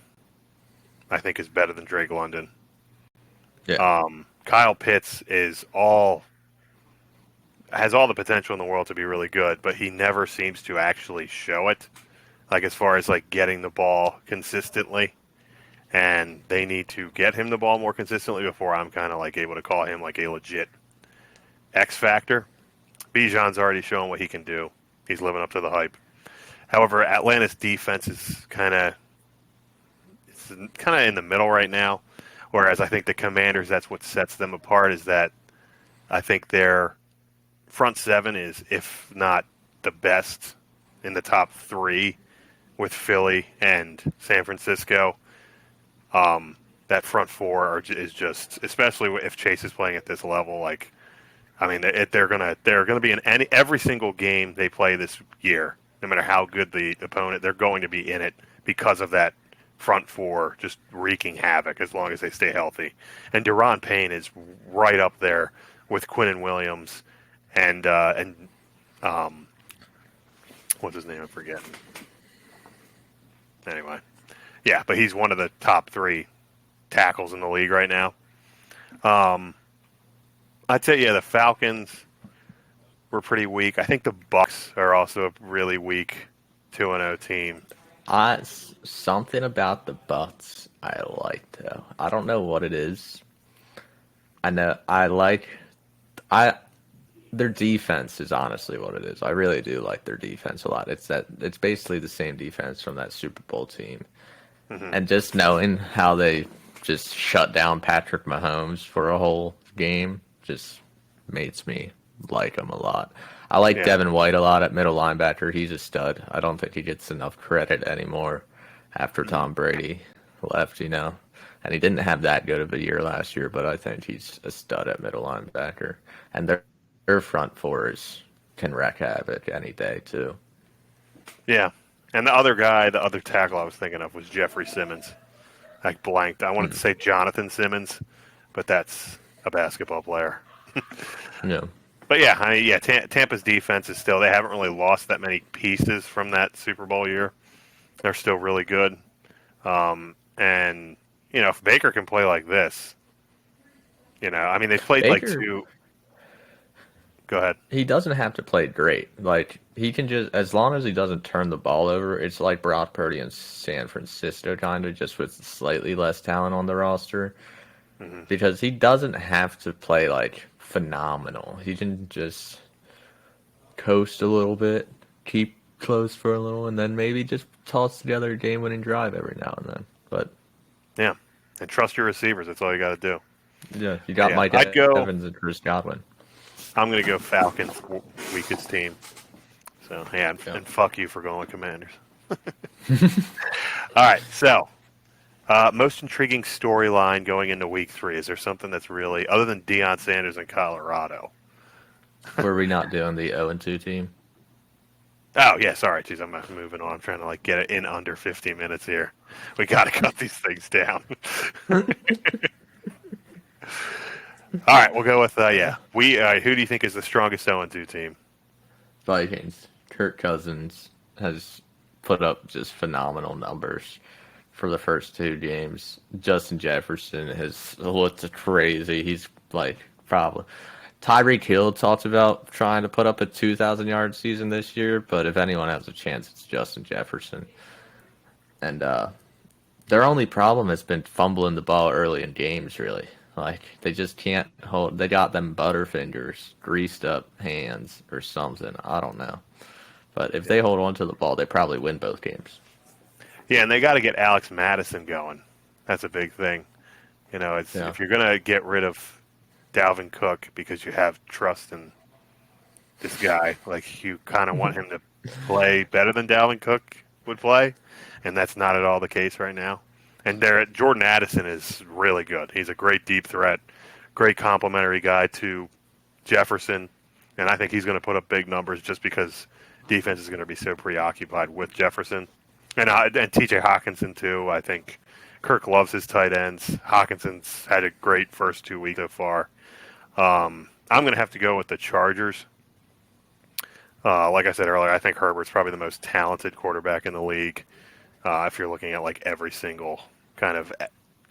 I think is better than Drake London. Yeah. Kyle Pitts is all has all the potential in the world to be really good, but he never seems to actually show it. Like as far as like getting the ball consistently, and they need to get him the ball more consistently before I'm kind of like able to call him like a legit X factor. Bijan's already shown what he can do. He's living up to the hype. However, Atlanta's defense is kind of in the middle right now. Whereas I think the Commanders, that's what sets them apart, is that I think their front seven is, if not the best, in the top three with Philly and San Francisco. That front four is just, especially if Chase is playing at this level. Like, I mean, they're gonna be in every single game they play this year, no matter how good the opponent. They're going to be in it because of that front four just wreaking havoc as long as they stay healthy. And Deron Payne is right up there with Quinnen Williams and what's his name? I'm forgetting. Anyway, yeah, but he's one of the top three tackles in the league right now. I'd say the Falcons were pretty weak. I think the Bucks are also a really weak 2-0 team. Something about the Bucks I like though. I don't know what it is. I know I their defense is honestly what it is. I really do like their defense a lot. It's basically the same defense from that Super Bowl team. Hmm. And just knowing how they just shut down Patrick Mahomes for a whole game just makes me like him a lot. I like Yeah. Devin White a lot at middle linebacker. He's a stud. I don't think he gets enough credit anymore after Hmm. Tom Brady left. And he didn't have that good of a year last year, but I think he's a stud at middle linebacker. And their front fours can wreak havoc any day, too. Yeah. And the other guy, the other tackle I was thinking of was Jeffrey Simmons. I blanked. I wanted to Mm. say Jonathan Simmons, but that's a basketball player. Yeah. But yeah, Tampa's defense is still, they haven't really lost that many pieces from that Super Bowl year. They're still really good. And, if Baker can play like this, I mean, they played like Baker two. Go ahead. he doesn't have to play great. Like he can just as long as he doesn't turn the ball over, it's like Brock Purdy in San Francisco kind of just with slightly less talent on the roster Hmm. because he doesn't have to play like phenomenal. He can just coast a little bit, keep close for a little and then maybe just toss together a game-winning drive every now and then. But Yeah. And trust your receivers. That's all you got to do. yeah, you But got yeah, Mike Evans and Chris Godwin. I'm going to go Falcons, weakest team. So, yeah, Yeah. and fuck you for going with Commanders. All right, so most intriguing storyline going into week 3. Is there something that's really, other than Deion Sanders in Colorado? Were we not doing the 0-2 team? Oh, yeah, sorry. Geez, I'm moving on. I'm trying to get it in under 50 minutes here. We got to cut these things down. All right, we'll go with, who do you think is the strongest 0-2 team? Vikings. Kirk Cousins has put up just phenomenal numbers for the first 2 games. Justin Jefferson has looked crazy. He's like probably Tyreek Hill talked about trying to put up a 2,000-yard season this year, but if anyone has a chance, it's Justin Jefferson. And their only problem has been fumbling the ball early in games, really. Like, they just can't hold. They got them butterfingers, greased up hands, or something. I don't know. But if they hold on to the ball, they probably win both games. Yeah, and they got to get Alex Madison going. That's a big thing. It's Yeah. if you're going to get rid of Dalvin Cook because you have trust in this guy. Like, you kind of want him to play better than Dalvin Cook would play, and that's not at all the case right now. And Jordan Addison is really good. He's a great deep threat, great complementary guy to Jefferson, and I think he's going to put up big numbers just because defense is going to be so preoccupied with Jefferson. And T.J. Hawkinson, too. I think Kirk loves his tight ends. Hawkinson's had a great first 2 weeks so far. I'm going to have to go with the Chargers. Like I said earlier, I think Herbert's probably the most talented quarterback in the league. If you're looking at like every single kind of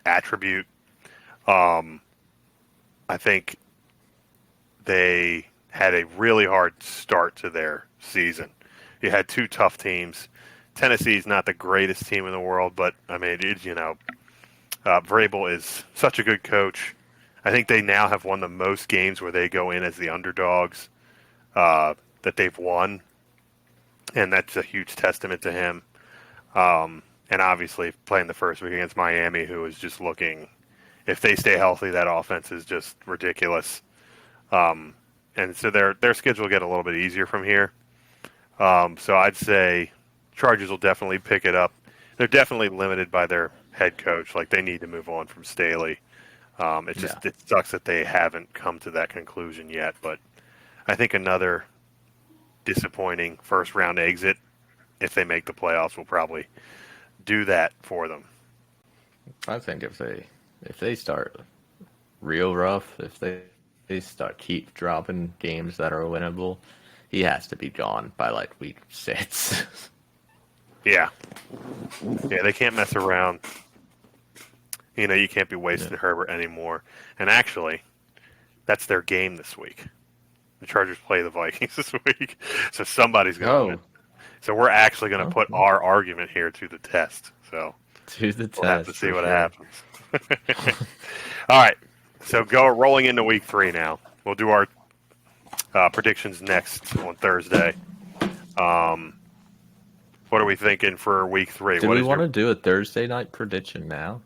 attribute, I think they had a really hard start to their season. You had two tough teams. Tennessee's not the greatest team in the world, but I mean, Vrabel is such a good coach. I think they now have won the most games where they go in as the underdogs that they've won, and that's a huge testament to him. And obviously playing the first week against Miami, who is just looking, if they stay healthy, that offense is just ridiculous. And so their schedule will get a little bit easier from here. So I'd say Chargers will definitely pick it up. They're definitely limited by their head coach. Like, they need to move on from Staley. It sucks that they haven't come to that conclusion yet. But I think another disappointing first round exit, if they make the playoffs, will probably do that for them. I think if they start real rough, if they keep dropping games that are winnable, he has to be gone by like week 6. Yeah, they can't mess around. You can't be wasting Herbert anymore. And actually, that's their game this week. The Chargers play the Vikings this week, so somebody's going to win. So we're actually going to put our argument here to the test. So we'll have to see what happens. All right, so rolling into week 3 now. We'll do our predictions next on Thursday. What are we thinking for week 3? Do we want to do a Thursday night prediction now?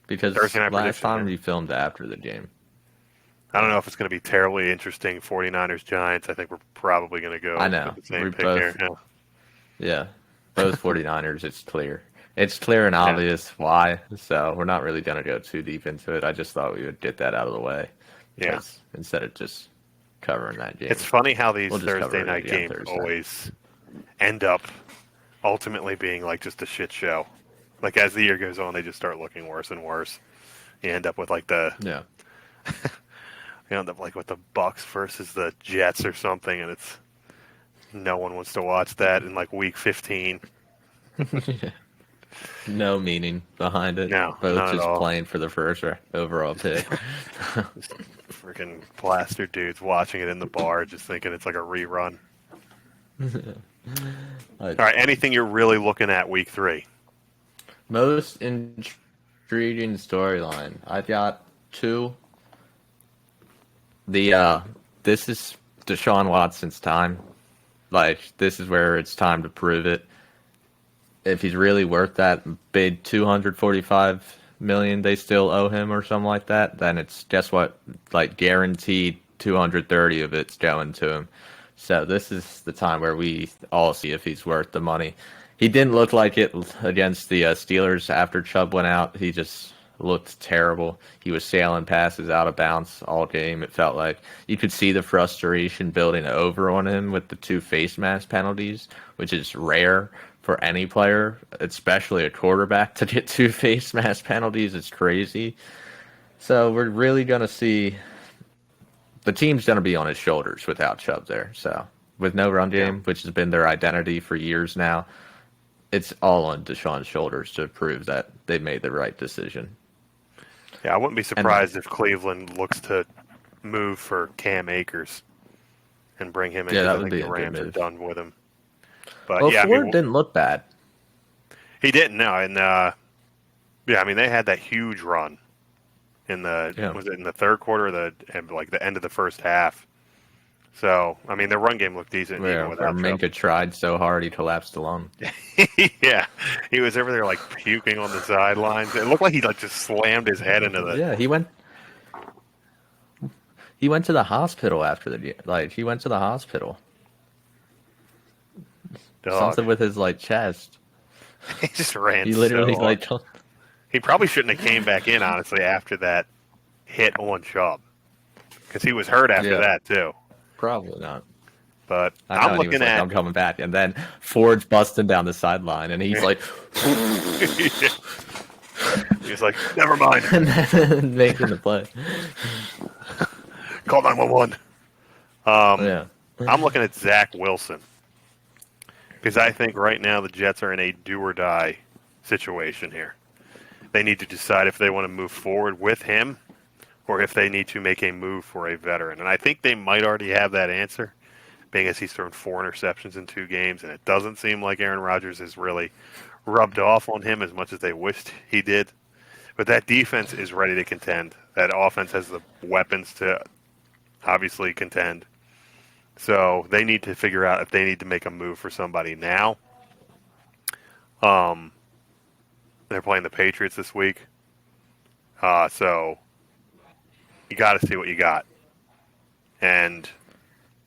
Because last time we filmed after the game. I don't know if it's going to be terribly interesting. 49ers, Giants. I think we're probably going to go with the same pick here. Yeah, both 49ers. It's clear. It's clear and obvious why. So we're not really going to go too deep into it. I just thought we would get that out of the way. Yeah. Instead of just covering that game. It's funny how these Thursday night games always end up ultimately being like just a shit show. Like, as the year goes on, they just start looking worse and worse. You end up with like you end up like with the Bucks versus the Jets or something, and it's no one wants to watch that in like week 15. No meaning behind it. No, both not just at all. playing for the first overall pick. Freaking plaster dudes watching it in the bar, just thinking it's like a rerun. All right, anything you're really looking at week 3? Most intriguing storyline. I've got 2. This is Deshaun Watson's time. Like, this is where it's time to prove it. If he's really worth that big $245 million they still owe him or something like that, then it's, guess what? Like, guaranteed 230 of it's going to him. So this is the time where we all see if he's worth the money. He didn't look like it against the Steelers after Chubb went out. He just looked terrible. He was sailing passes out of bounds all game. It felt like you could see the frustration building over on him with the 2 face mask penalties, which is rare for any player, especially a quarterback, to get 2 face mask penalties. It's crazy. So we're really going to see the team's going to be on his shoulders without Chubb there. So with no run game, which has been their identity for years now, it's all on Deshaun's shoulders to prove that they made the right decision. Yeah, I wouldn't be surprised if Cleveland looks to move for Cam Akers and bring him in. Yeah, I think the Rams are done with him. But Ford didn't look bad. He didn't, no. And they had that huge run in was it in the third quarter or the end of the first half. So, I mean, their run game looked decent. Yeah, Minka tried so hard he collapsed the lung. Yeah, he was over there like puking on the sidelines. It looked like he like just slammed his head into the. Yeah, he went He went to the hospital after the he went to the hospital. Dog. Something with his chest. He just ran He so literally hard. He probably shouldn't have came back in, honestly, after that hit on Chubb. Because he was hurt after yeah, that, too. probably not. But I I'm know, and he was looking like, at... "I'm coming back," and then Ford's busting down the sideline, and he's like, He was like, never mind. and then making the play. Call 911. Yeah, I'm looking at Zach Wilson. Because I think right now the Jets are in a do-or-die situation here. They need to decide if they want to move forward with him or if they need to make a move for a veteran. And I think they might already have that answer, being as he's thrown 4 interceptions in 2 games, and it doesn't seem like Aaron Rodgers has really rubbed off on him as much as they wished he did. But that defense is ready to contend. That offense has the weapons to obviously contend. So they need to figure out if they need to make a move for somebody now. They're playing the Patriots this week. So you got to see what you got. And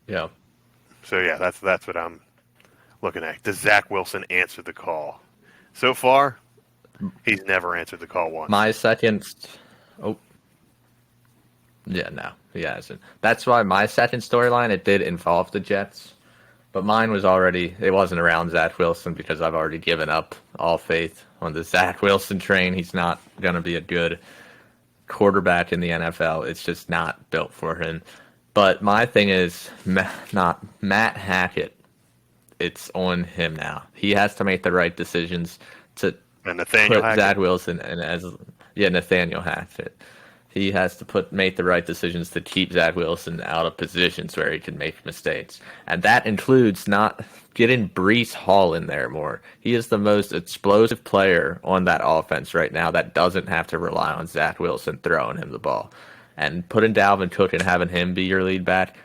yeah. so, yeah, that's what I'm looking at. Does Zach Wilson answer the call? So far, he's never answered the call once. My second. Oh. Yeah, no, he hasn't. That's why my second storyline, it did involve the Jets. But mine was it wasn't around Zach Wilson because I've already given up all faith on the Zach Wilson train. He's not going to be a good quarterback in the NFL. It's just not built for him. But my thing is not Matt Hackett. It's on him now. He has to make the right decisions to And Nathaniel put Hackett. Zach Wilson and Nathaniel Hackett. He has to make the right decisions to keep Zach Wilson out of positions where he can make mistakes. And that includes not getting Breece Hall in there more. He is the most explosive player on that offense right now that doesn't have to rely on Zach Wilson throwing him the ball. And putting Dalvin Cook and having him be your lead back.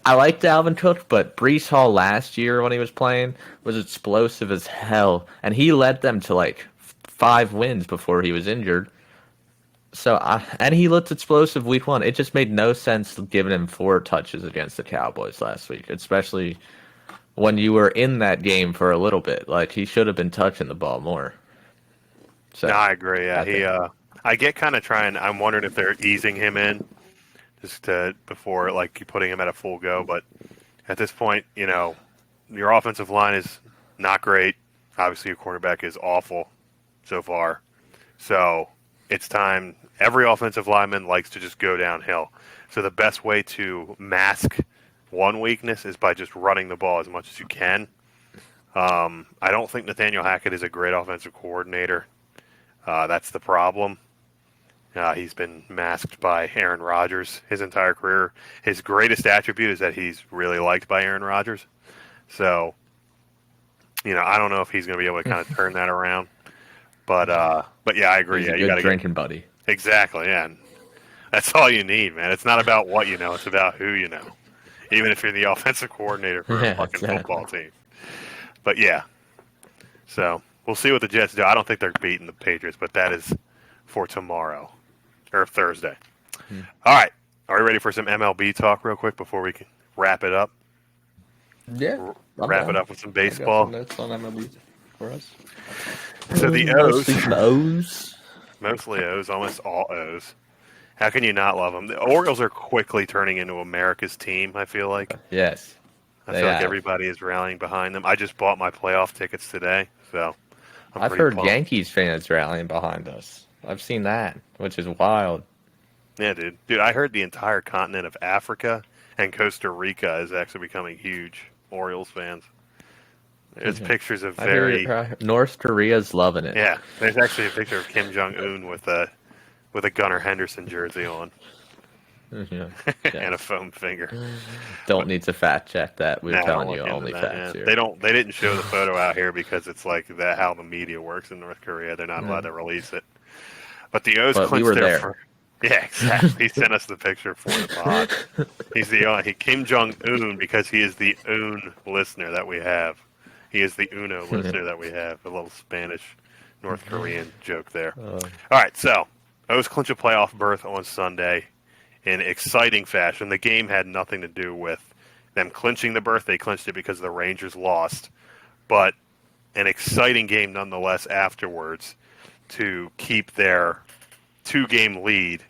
I like Dalvin Cook, but Breece Hall last year when he was playing was explosive as hell. And he led them to 5 wins before he was injured. So, and he looked explosive week 1. It just made no sense giving him 4 touches against the Cowboys last week, especially when you were in that game for a little bit. He should have been touching the ball more. So, No, I agree. Yeah, I get kind of trying. I'm wondering if they're easing him in just before putting him at a full go. But at this point, your offensive line is not great. Obviously, your quarterback is awful so far. So it's time. Every offensive lineman likes to just go downhill. So the best way to mask one weakness is by just running the ball as much as you can. I don't think Nathaniel Hackett is a great offensive coordinator. That's the problem. He's been masked by Aaron Rodgers his entire career. His greatest attribute is that he's really liked by Aaron Rodgers. So, I don't know if he's going to be able to kind of turn that around. But yeah, I agree. he's Yeah, a you got good to drinking buddy. Exactly. Yeah, and that's all you need, man. It's not about what you know; it's about who you know. Even if you're the offensive coordinator for a fucking football team. But yeah, so we'll see what the Jets do. I don't think they're beating the Patriots, but that is for tomorrow or Thursday. All right, are we ready for some MLB talk real quick before we can wrap it up? Yeah. Wrap it up with some baseball. Notes on MLB for us. So the Mostly O's, some O's. mostly O's, almost all O's. How can you not love them? The Orioles are quickly turning into America's team, I feel like. Yes. I feel like everybody is rallying behind them. I just bought my playoff tickets today, so I've pretty heard pumped. Yankees fans rallying behind us. I've seen that, which is wild. Yeah, dude. Dude, I heard the entire continent of Africa and Costa Rica is actually becoming huge Orioles fans. There's pictures of North Korea's loving it. Yeah, there's actually a picture of Kim Jong-un with a Gunnar Henderson jersey on Yeah. and a foam finger. Don't need to fact check that. We're Nah, telling don't you look only into that, facts yeah. here. They didn't show the photo out here because it's like that how the media works in North Korea. They're not allowed to release it. But the O's But we clinched were their there. Yeah, exactly. He sent us the picture for the pod. He's Kim Jong-un because he is the Un listener that we have. He is the Uno listener that we have. A little Spanish North Korean joke there. All right, so O's clinch a playoff berth on Sunday in exciting fashion. The game had nothing to do with them clinching the berth. They clinched it because the Rangers lost. But an exciting game nonetheless afterwards to keep their 2-game lead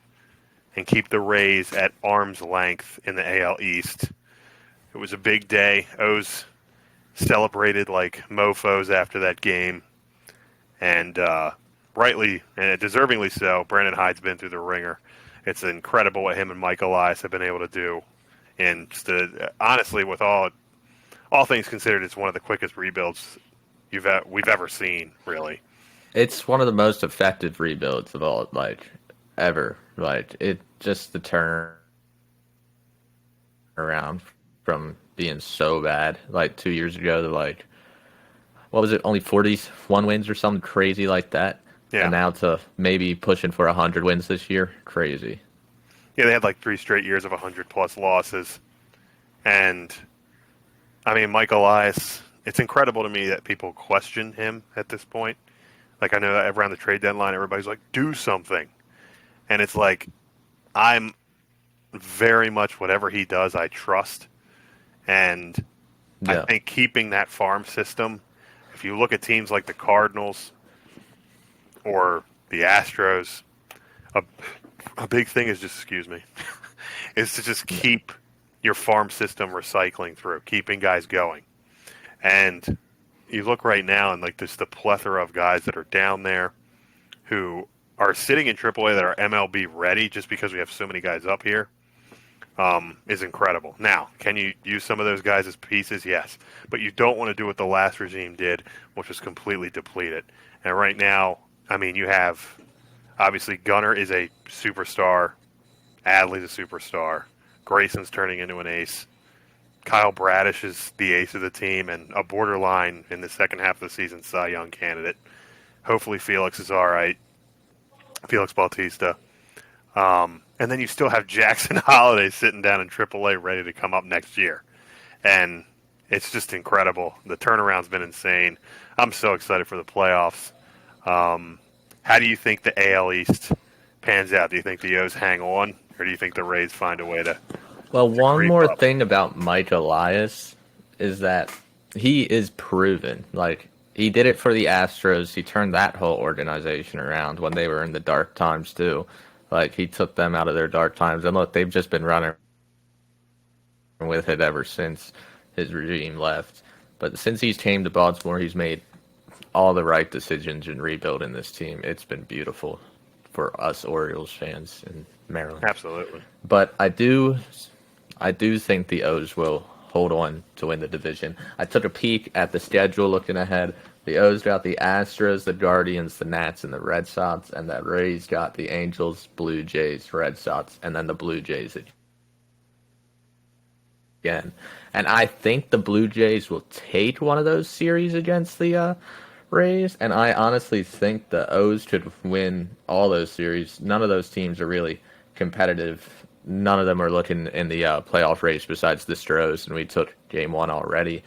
and keep the Rays at arm's length in the AL East. It was a big day. O's celebrated like mofos after that game. And rightly and deservingly so, Brandon Hyde's been through the ringer. It's incredible what him and Mike Elias have been able to do. And honestly, with all things considered, it's one of the quickest rebuilds we've ever seen, really. It's one of the most effective rebuilds of all, ever. It just the turn around from being so bad, 2 years ago, to what was it, only 41 wins or something crazy like that? Yeah. And now to maybe pushing for 100 wins this year. Crazy. Yeah, they had 3 straight years of 100-plus losses. And, I mean, Mike Elias, it's incredible to me that people question him at this point. I know that around the trade deadline, everybody's like, do something. And it's I'm very much whatever he does, I trust. And Yeah. I think keeping that farm system, if you look at teams like the Cardinals or the Astros, a big thing is is to just keep your farm system recycling through, keeping guys going. And you look right now and just the plethora of guys that are down there who are sitting in AAA that are MLB ready just because we have so many guys up here is incredible. Now, can you use some of those guys as pieces? Yes. But you don't want to do what the last regime did, which was completely deplete it. And right now, I mean, you have, obviously, Gunnar is a superstar. Adley's a superstar. Grayson's turning into an ace. Kyle Bradish is the ace of the team and a borderline in the second half of the season Cy Young candidate. Hopefully Felix is all right. Felix Bautista. And then you still have Jackson Holiday sitting down in AAA ready to come up next year. And it's just incredible. The turnaround's been insane. I'm so excited for the playoffs. How do you think the AL East pans out? Do you think the O's hang on, or do you think the Rays find a way to... Well, one creep more up? thing about Mike Elias is that he is proven. He did it for the Astros. He turned that whole organization around when they were in the dark times, too. He took them out of their dark times. And look, they've just been running with it ever since his regime left. But since he's came to Baltimore, he's made all the right decisions in rebuilding this team. It's been beautiful for us Orioles fans in Maryland. Absolutely. But I do think the O's will hold on to win the division. I took a peek at the schedule looking ahead. The O's got the Astros, the Guardians, the Nats, and the Red Sox, and the Rays got the Angels, Blue Jays, Red Sox, and then the Blue Jays again. And I think the Blue Jays will take one of those series against the Rays, and I honestly think the O's could win all those series. None of those teams are really competitive. None of them are looking in the playoff race besides the Stros, and we took game one already.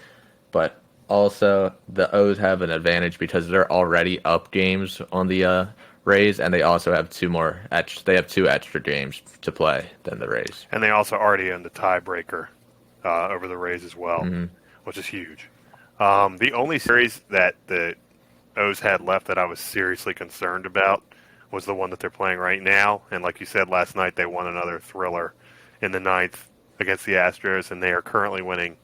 But also, the O's have an advantage because they're already up games on the Rays, and they also have they have 2 extra games to play than the Rays. And they also already own the tiebreaker over the Rays as well, which is huge. The only series that the O's had left that I was seriously concerned about was the one that they're playing right now. And like you said last night, they won another thriller in the 9th against the Astros, and they are currently winning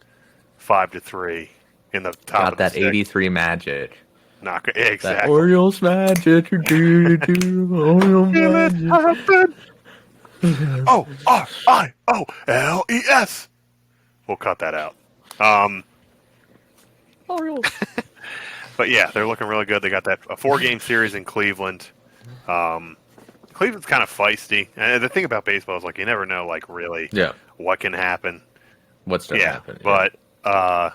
5-3 in the top Got of the that 6th. 83 magic. Exactly. That Orioles magic. Orioles magic. ORIOLES. We'll cut that out. Orioles. But yeah, they're looking really good. They got a 4-game series in Cleveland. Cleveland's kind of feisty. And the thing about baseball is you never know really what can happen. What's going to happen? But I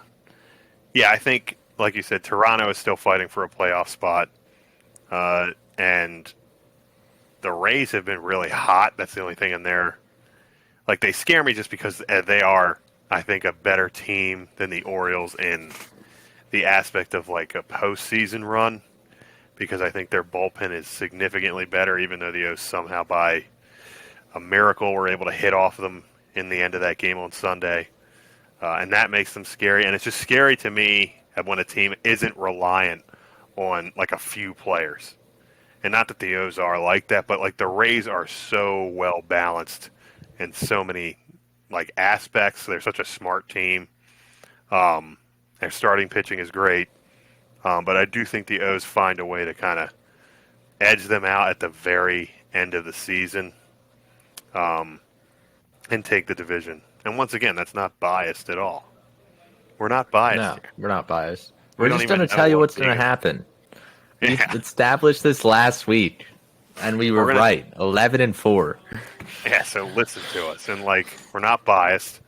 think like you said, Toronto is still fighting for a playoff spot. And the Rays have been really hot. That's the only thing in there. They scare me just because they are, I think, a better team than the Orioles in the aspect of a postseason run. because I think their bullpen is significantly better, even though the O's somehow by a miracle were able to hit off them in the end of that game on Sunday. And that makes them scary. And it's just scary to me when a team isn't reliant on like a few players. And not that the O's are like that, but like the Rays are so well balanced in so many like aspects. They're such a smart team. Their starting pitching is great. But I do think the O's find a way to kind of edge them out at the very end of the season and take the division. And once again, that's not biased at all. We're not biased No, here. we're not biased. We We're don't just going to even tell know you what what's going to team. happen. We Yeah. established this last week, and we were right. 11-4. Yeah, so listen to us. And, like, we're not biased.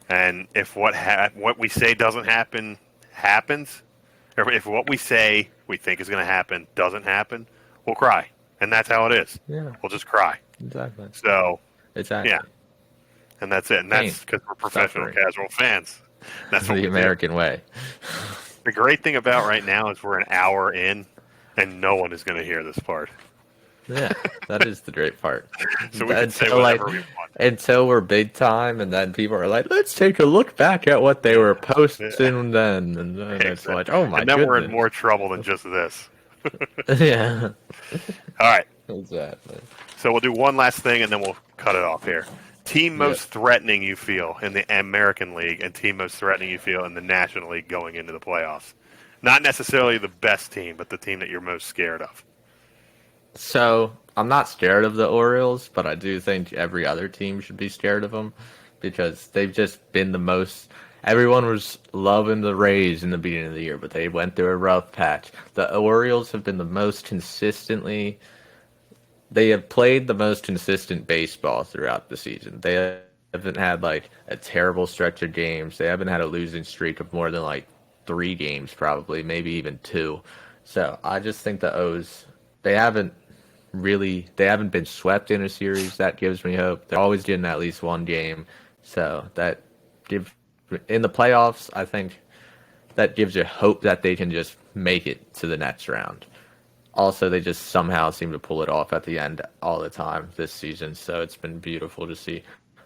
And if what we say doesn't happen happens, or if what we say we think is going to happen doesn't happen, we'll cry. And that's how it is. Yeah, We'll just cry. exactly. So, Exactly. yeah. And that's it. And that's because we're professional Suffering. casual fans. That's what The we do. American way. The great thing about right now is we're an hour in, and no one is going to hear this part. Yeah, that is the great part. So we can say whatever we want. Until we're big time, and then people are like, "Let's take a look back at what they were posting then," and then it's like, "Oh my!" And then goodness. we're in more trouble than just this. Yeah, All right. exactly. So we'll do one last thing, and then we'll cut it off here. Team most threatening you feel in the American League, and team most threatening you feel in the National League going into the playoffs. Not necessarily the best team, but the team that you're most scared of. So I'm not scared of the Orioles, but I do think every other team should be scared of them because they've just been the most. Everyone was loving the Rays in the beginning of the year, but they went through a rough patch. The Orioles have been the most consistently. They have played the most consistent baseball throughout the season. They haven't had like a terrible stretch of games. They haven't had a losing streak of more than like 3 games, probably, maybe even 2. So I just think the O's, they haven't been swept in a series. That gives me hope. They're always getting at least one game. So that in the playoffs, I think that gives you hope that they can just make it to the next round. Also, they just somehow seem to pull it off at the end all the time this season, so it's been beautiful to see.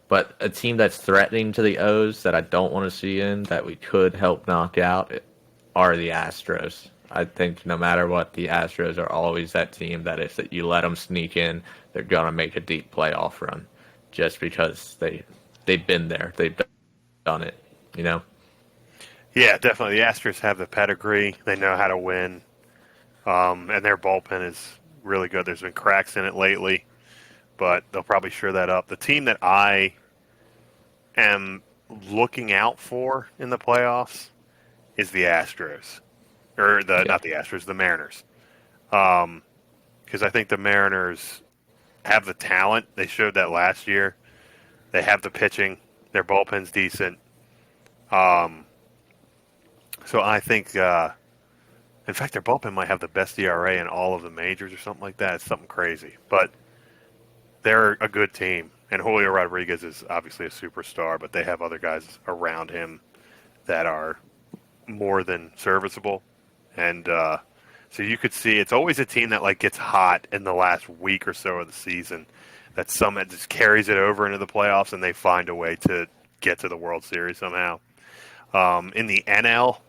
But a team that's threatening to the O's that I don't want to see in, that we could help knock out, are the Astros. I think no matter what, the Astros are always that team that if you let them sneak in, they're going to make a deep playoff run just because they've been there. They've done it, you know? Yeah, definitely. The Astros have the pedigree. They know how to win. And their bullpen is really good. There's been cracks in it lately, but they'll probably shore that up. The team that I am looking out for in the playoffs is the Astros. Not the Astros, the Mariners. Because I think the Mariners have the talent. They showed that last year. They have the pitching. Their bullpen's decent. So I think... in fact, their bullpen might have the best ERA in all of the majors or something like that. It's something crazy. But they're a good team. And Julio Rodriguez is obviously a superstar, but they have other guys around him that are more than serviceable. And so you could see it's always a team that like gets hot in the last week or so of the season that just carries it over into the playoffs and they find a way to get to the World Series somehow. In the NL,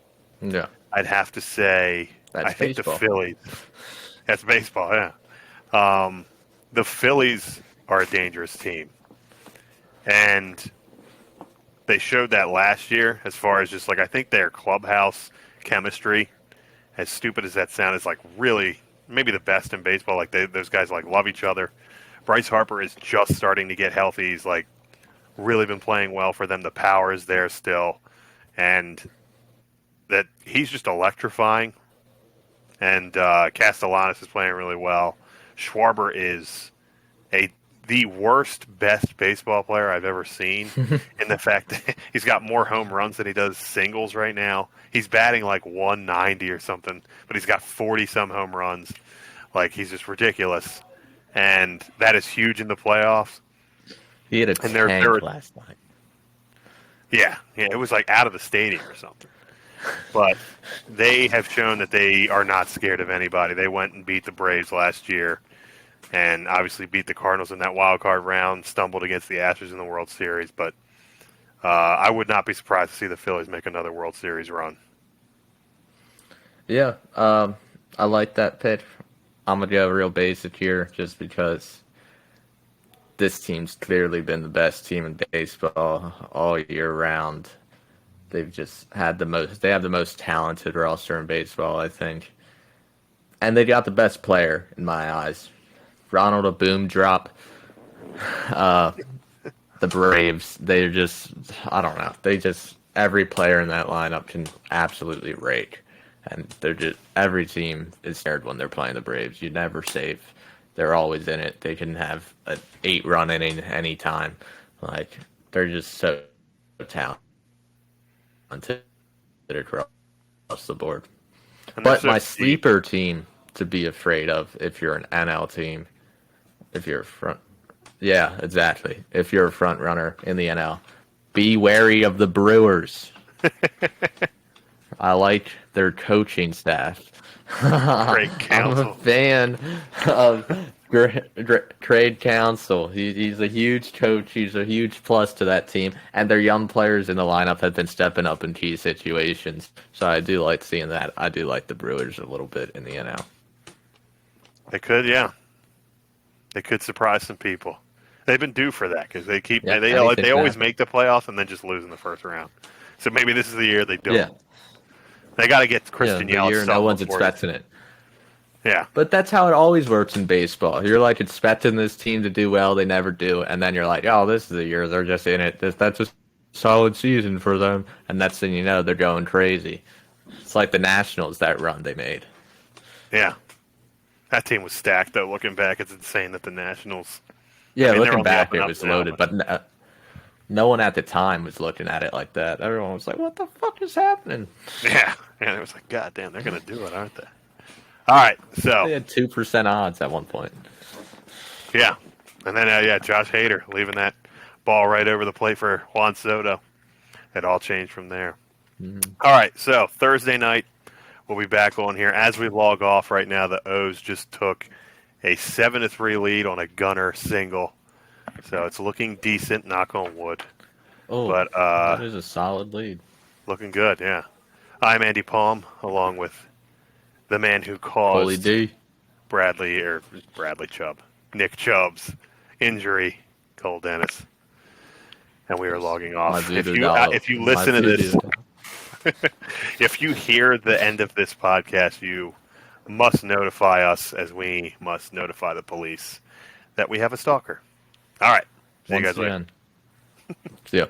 Yeah. I'd have to say, That's I think baseball. the Phillies. That's baseball, yeah. The Phillies are a dangerous team. And they showed that last year as far as just like, I think their clubhouse chemistry, as stupid as that sounds, is like really maybe the best in baseball. Like those guys like love each other. Bryce Harper is just starting to get healthy. He's like really been playing well for them. The power is there still. And that he's just electrifying, and Castellanos is playing really well. Schwarber is the worst, best baseball player I've ever seen in the fact that he's got more home runs than he does singles right now. He's batting like 190 or something, but he's got 40-some home runs. Like, he's just ridiculous, and that is huge in the playoffs. He had a tank last night. Yeah, it was like out of the stadium or something. but they have shown that they are not scared of anybody. They went and beat the Braves last year, and obviously beat the Cardinals in that wild card round. Stumbled against the Astros in the World Series, but I would not be surprised to see the Phillies make another World Series run. Yeah, I like that pick. I'm gonna go real basic here, just because this team's clearly been the best team in baseball all year round. They've just had the most. They have the most talented roster in baseball, I think, and they got the best player in my eyes. Ronald a boom drop. The Braves, they're just, I don't know. They just, every player in that lineup can absolutely rake. And they're just, every team is scared when they're playing the Braves. You're never safe. They're always in it. They can have an 8-run inning anytime. Like, they're just so talented across the board. But So my deep. sleeper team to be afraid of, if you're an NL team, if you're a front, yeah, exactly. If you're a front runner in the NL, be wary of the Brewers. I like their coaching staff. Great I'm counsel. a fan of Craig Counsell. He's a huge coach. He's a huge plus to that team. And their young players in the lineup have been stepping up in key situations. So I do like seeing that. I do like the Brewers a little bit in the NL. They could, yeah. They could surprise some people. They've been due for that because they keep Yeah, they anything always can make the playoffs and then just lose in the first round. So maybe this is the year they don't. Yeah, They got to get yeah, Christian the Yelich year no something one's before expecting it. Yeah, But that's how it always works in baseball. You're like expecting this team to do well, they never do, and then you're like, oh, this is the year they're just in it. That's a solid season for them, and next thing you know, they're going crazy. It's like the Nationals that run they made. yeah. That team was stacked though. Looking back, it's insane that the Nationals. Yeah, I mean, they're looking on the up back, and it up was now, loaded, but no one at the time was looking at it like that. Everyone was like, what the fuck is happening? yeah, and it was like, God damn, they're gonna do it, aren't they? All right, so They had 2% odds at one point. yeah, and then Josh Hader leaving that ball right over the plate for Juan Soto. It all changed from there. All right, so Thursday night we'll be back on here as we log off. Right now, the O's just took a 7-3 lead on a gunner single, so it's looking decent. Knock on wood, Oh, but that is a solid lead. looking good. Yeah, I'm Andy Palm, along with the man who Holy caused D. Bradley Chubb, Nick Chubb's injury, Cole Dennis, and we are logging My off. voodoo doll. If you My listen to this, voodoo doll. if you hear the end of this podcast, you must notify us, as we must notify the police, that we have a stalker. All right, see you Once guys later. again. See ya.